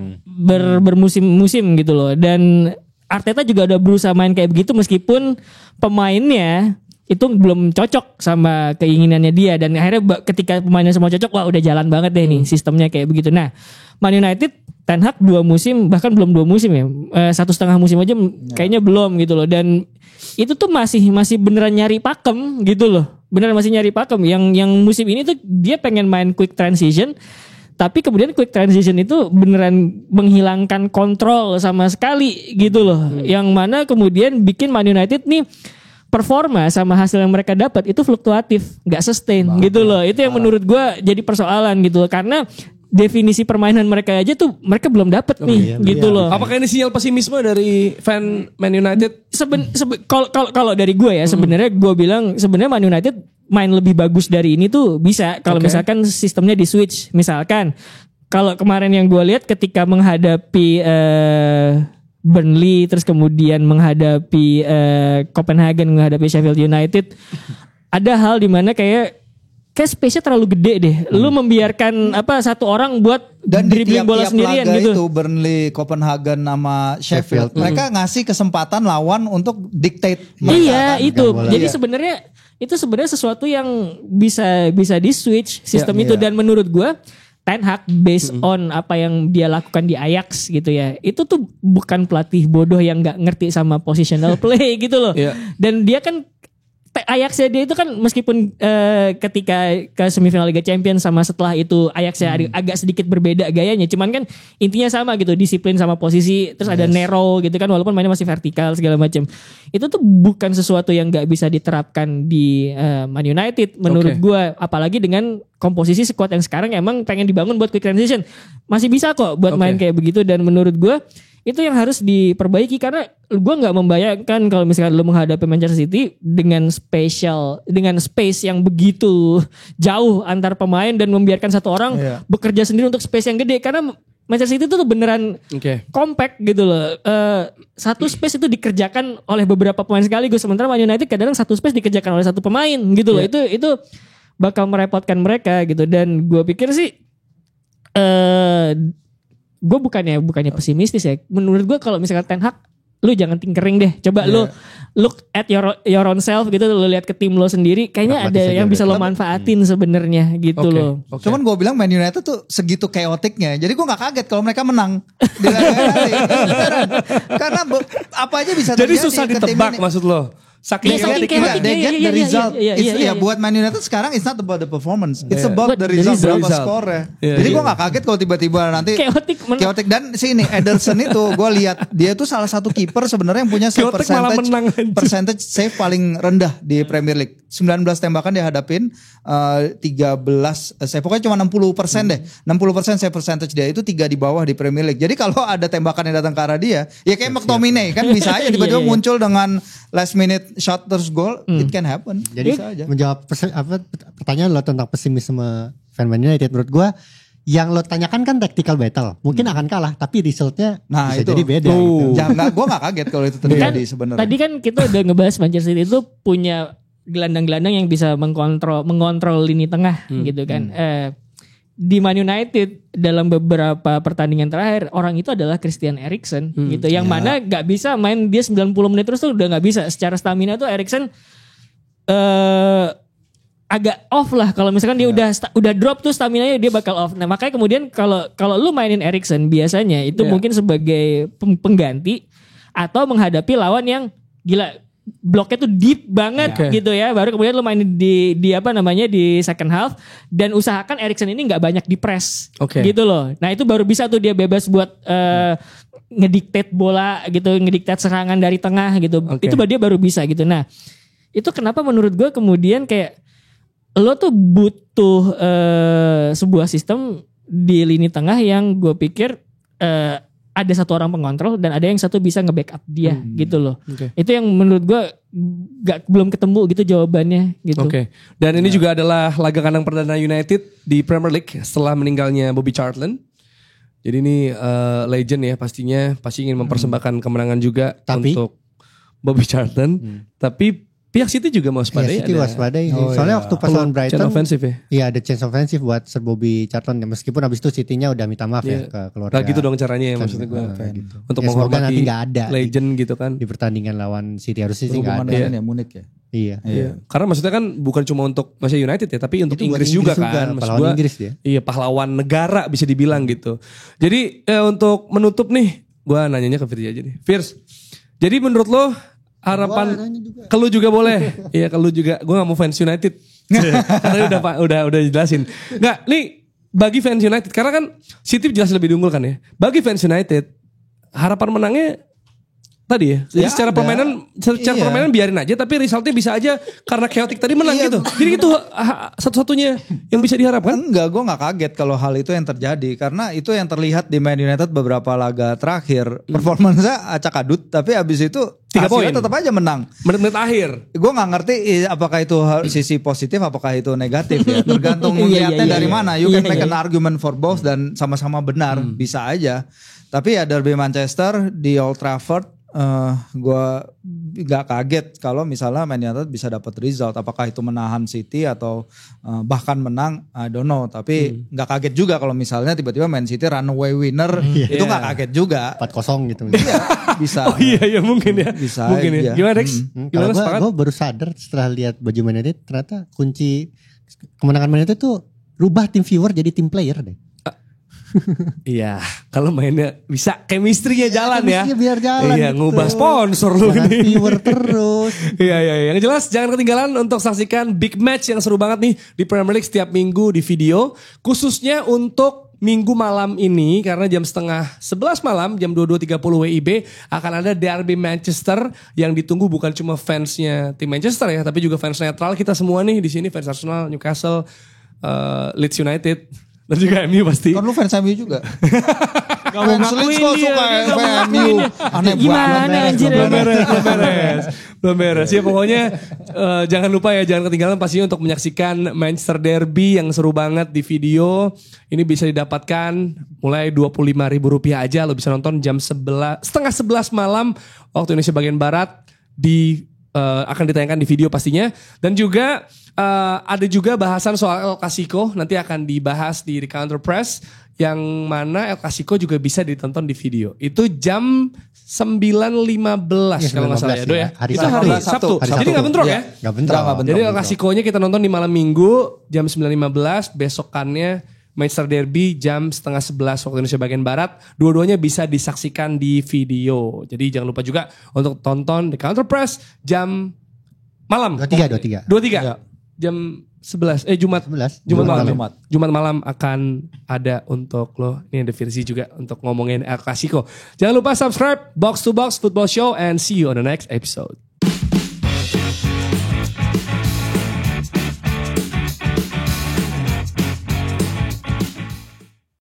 bermusim-musim gitu loh. Dan Arteta juga udah berusaha main kayak begitu meskipun pemainnya itu belum cocok sama keinginannya dia, dan akhirnya ketika pemainnya semua cocok, wah udah jalan banget deh nih sistemnya kayak begitu. Nah, Man United Ten Hag 2 musim, bahkan belum 2 musim ya, 1,5 musim aja kayaknya belum gitu loh, dan itu tuh masih beneran nyari pakem gitu loh, beneran masih nyari pakem. Yang musim ini tuh dia pengen main quick transition, tapi kemudian quick transition itu beneran menghilangkan kontrol sama sekali gitu loh, yang mana kemudian bikin Man United nih performa sama hasil yang mereka dapat itu fluktuatif, nggak sustain gitu loh. Itu yang menurut gue jadi persoalan gitu loh, karena definisi permainan mereka aja tuh mereka belum dapat nih gitu loh. Apakah ini sinyal pesimisme dari fan Man United? Kalau dari gue ya, sebenarnya gue bilang sebenarnya Man United main lebih bagus dari ini tuh bisa kalau misalkan sistemnya di switch. Misalkan kalau kemarin yang gue lihat ketika menghadapi Burnley, terus kemudian menghadapi Copenhagen, menghadapi Sheffield United, ada hal di mana kayak space-nya terlalu gede deh. Lu membiarkan satu orang buat dan dribbling bola sendirian gitu. Itu Burnley, Copenhagen sama Sheffield. Mereka ngasih kesempatan lawan untuk dictate. Iya, itu. Jadi sebenarnya itu sesuatu yang bisa di switch sistem itu, dan menurut gua Ten Hag based on apa yang dia lakukan di Ajax gitu ya, itu tuh bukan pelatih bodoh yang nggak ngerti sama positional play gitu loh. Dan dia kan Ajaxnya dia itu kan meskipun ketika ke semifinal Liga Champions sama setelah itu Ajaxnya agak sedikit berbeda gayanya, cuman kan intinya sama gitu, disiplin sama posisi, terus ada narrow gitu kan, walaupun mainnya masih vertikal segala macam. Itu tuh bukan sesuatu yang nggak bisa diterapkan di Man United menurut gue, apalagi dengan komposisi squad yang sekarang emang pengen dibangun buat quick transition, masih bisa kok buat main kayak begitu. Dan menurut gue itu yang harus diperbaiki, karena gue nggak membayangkan kalau misalkan lu menghadapi Manchester City dengan space yang begitu jauh antar pemain dan membiarkan satu orang bekerja sendiri untuk space yang gede, karena Manchester City itu tuh beneran compact gitu loh. Satu space itu dikerjakan oleh beberapa pemain sekaligus, sementara Man United kadang satu space dikerjakan oleh satu pemain gitu loh. Itu bakal merepotkan mereka gitu. Dan gue pikir sih gue bukannya pesimistis ya. Menurut gue kalau misalkan Ten Hag, lu jangan tinkering deh. Coba lu look at your own self gitu, lu lihat ke tim lo sendiri. Kayaknya ada yang bisa lo manfaatin sebenarnya gitu loh. Cuman gue bilang Man United tuh segitu chaoticnya. Jadi gue gak kaget kalau mereka menang di karena apa aja bisa terjadi. Jadi susah ditebak maksud lo. Saking chaotic, they get the result. Buat Man United sekarang it's not about the performance, it's about the result, berapa skornya. Jadi gue gak kaget kalau tiba-tiba nanti chaotic. Dan si ini Ederson itu gue lihat dia tuh salah satu kiper sebenarnya yang punya percentage save paling rendah di Premier League. 19 tembakan dia hadapin, 13 save, pokoknya cuma 60% deh. 60% save percentage dia itu 3 di bawah di Premier League. Jadi kalau ada tembakan yang datang ke arah dia, ya kayak McTominay kan bisa aja tiba-tiba muncul dengan last minute shot terus gol, it can happen. Jadi bisa aja. Menjawab pertanyaan lo tentang pesimisme fan Man United, menurut gue yang lo tanyakan kan tactical battle, mungkin akan kalah, tapi resultnya bisa itu jadi beda. Jangan, gue gak kaget kalau itu terjadi sebenarnya. Tadi kan kita udah ngebahas Manchester City itu punya gelandang-gelandang yang bisa mengontrol lini tengah gitu kan. Di Man United dalam beberapa pertandingan terakhir orang itu adalah Christian Eriksen gitu, yang mana gak bisa main dia 90 menit terus tuh udah gak bisa. Secara stamina tuh Eriksen agak off lah, kalau misalkan dia udah drop tuh staminanya dia bakal off. Nah makanya kemudian kalau lu mainin Eriksen biasanya itu mungkin sebagai pengganti atau menghadapi lawan yang gila bloknya tuh deep banget gitu ya, baru kemudian lo main di second half dan usahakan Eriksen ini nggak banyak di press gitu loh. Nah itu baru bisa tuh dia bebas buat ngediktate bola gitu, ngediktate serangan dari tengah gitu. Itu dia baru bisa gitu. Nah itu kenapa menurut gue kemudian kayak lo tuh butuh sebuah sistem di lini tengah yang gue pikir ada satu orang pengontrol dan ada yang satu bisa nge-backup dia gitu loh. Itu yang menurut gue belum ketemu gitu jawabannya gitu. Dan ini juga adalah laga kandang perdana United di Premier League setelah meninggalnya Bobby Charlton. Jadi ini legend ya, pasti ingin mempersembahkan kemenangan juga untuk Bobby Charlton. Tapi pihak City juga mau waspadai. City waspadai. Soalnya waktu pas lawan Brighton, chance offensive ya. Iya ada chance offensive buat Sir Bobby Charlton. Meskipun abis itu City-nya udah minta maaf ya ke keluarga. Nah gitu dong caranya ya, maksudnya gue. Untuk menghormati nanti gak ada legend gitu kan. Di pertandingan lawan City harusnya sih gak ada. Ya Munich ya. Iya. Karena maksudnya kan bukan cuma untuk Manchester United ya, tapi untuk Itu buat Inggris juga kan. Maksud pahlawan gua, Inggris dia. Iya, pahlawan negara bisa dibilang gitu. Jadi untuk menutup nih, gue nanyanya ke Firzi aja nih. Firz, jadi menurut lo harapan ke lu juga boleh. Iya, ke lu juga. Gue gak mau fans United. Karena udah jelasin. Enggak, nih bagi fans United, karena kan City jelas lebih diunggulkan ya. Bagi fans United, harapan menangnya tadi ya. Jadi secara permainan biarin aja, tapi resultnya bisa aja karena chaotic tadi menang gitu. Jadi itu satu-satunya yang bisa diharapkan. Enggak, gue gak kaget kalau hal itu yang terjadi. Karena itu yang terlihat di Man United beberapa laga terakhir. Performanya acak adut, tapi abis itu 3 poin tetap aja menang. Menit-menit akhir. Gue gak ngerti apakah itu sisi positif, apakah itu negatif ya. Tergantung melihatnya dari mana. You can make an argument for both dan sama-sama benar. Bisa aja. Tapi ya derby Manchester di Old Trafford, gue gak kaget kalau misalnya Man United bisa dapat result. Apakah itu menahan City atau bahkan menang, I don't know. Tapi gak kaget juga kalau misalnya tiba-tiba Man City runaway winner, itu gak kaget juga. 4-0 gitu. Iya, bisa. Oh iya mungkin ya. Bisa. Mungkin ya. Iya. Gimana Rex? Gimana sepakat? Gue baru sadar setelah lihat baju Man United, ternyata kunci kemenangan Man United tuh rubah tim viewer jadi tim player deh. Iya, kalau mainnya bisa chemistry-nya jalan ya. Chemistry biar jalan. Iya, gitu. ngubah sponsor lu Jangan ini. viewer terus. Iya. Yang jelas jangan ketinggalan untuk saksikan big match yang seru banget nih di Premier League setiap minggu di video. Khususnya untuk minggu malam ini karena jam 10:30 malam, jam 22.30 WIB akan ada derby Manchester yang ditunggu bukan cuma fansnya tim Manchester ya, tapi juga fans netral kita semua nih di sini, fans Arsenal, Newcastle, Leeds United. Dan juga MU pasti. Kan lu fans MU juga. Gak mau ngakuin kok dia. suka MU. Aneh Gimana banget. anjir? Belum beres. Ya pokoknya jangan lupa ya, jangan ketinggalan pastinya untuk menyaksikan Manchester Derby yang seru banget di video. Ini bisa didapatkan mulai Rp25.000 aja. Lo bisa nonton jam 11 malam waktu Indonesia bagian Barat akan ditayangkan di video pastinya. Dan juga ada juga bahasan soal El Clasico, nanti akan dibahas di The Counter Press, yang mana El Clasico juga bisa ditonton di video. Itu jam 9.15 kalau nggak salah ya, Do ya. Hari Itu Sabtu. hari Sabtu. Jadi nggak bentrok ya? Nggak bentrok. Jadi El Clasico-nya kita nonton di malam Minggu jam 9.15, besokannya Manchester Derby jam 10:30 waktu Indonesia bagian Barat. Dua-duanya bisa disaksikan di video. Jadi jangan lupa juga untuk tonton The Counter Press jam malam. 23. Ya. Jam 11 Jumat malam. Jumat malam akan ada untuk lo. Ini ada versi juga untuk ngomongin El Clasico. Jangan lupa subscribe Box to Box Football Show and see you on the next episode.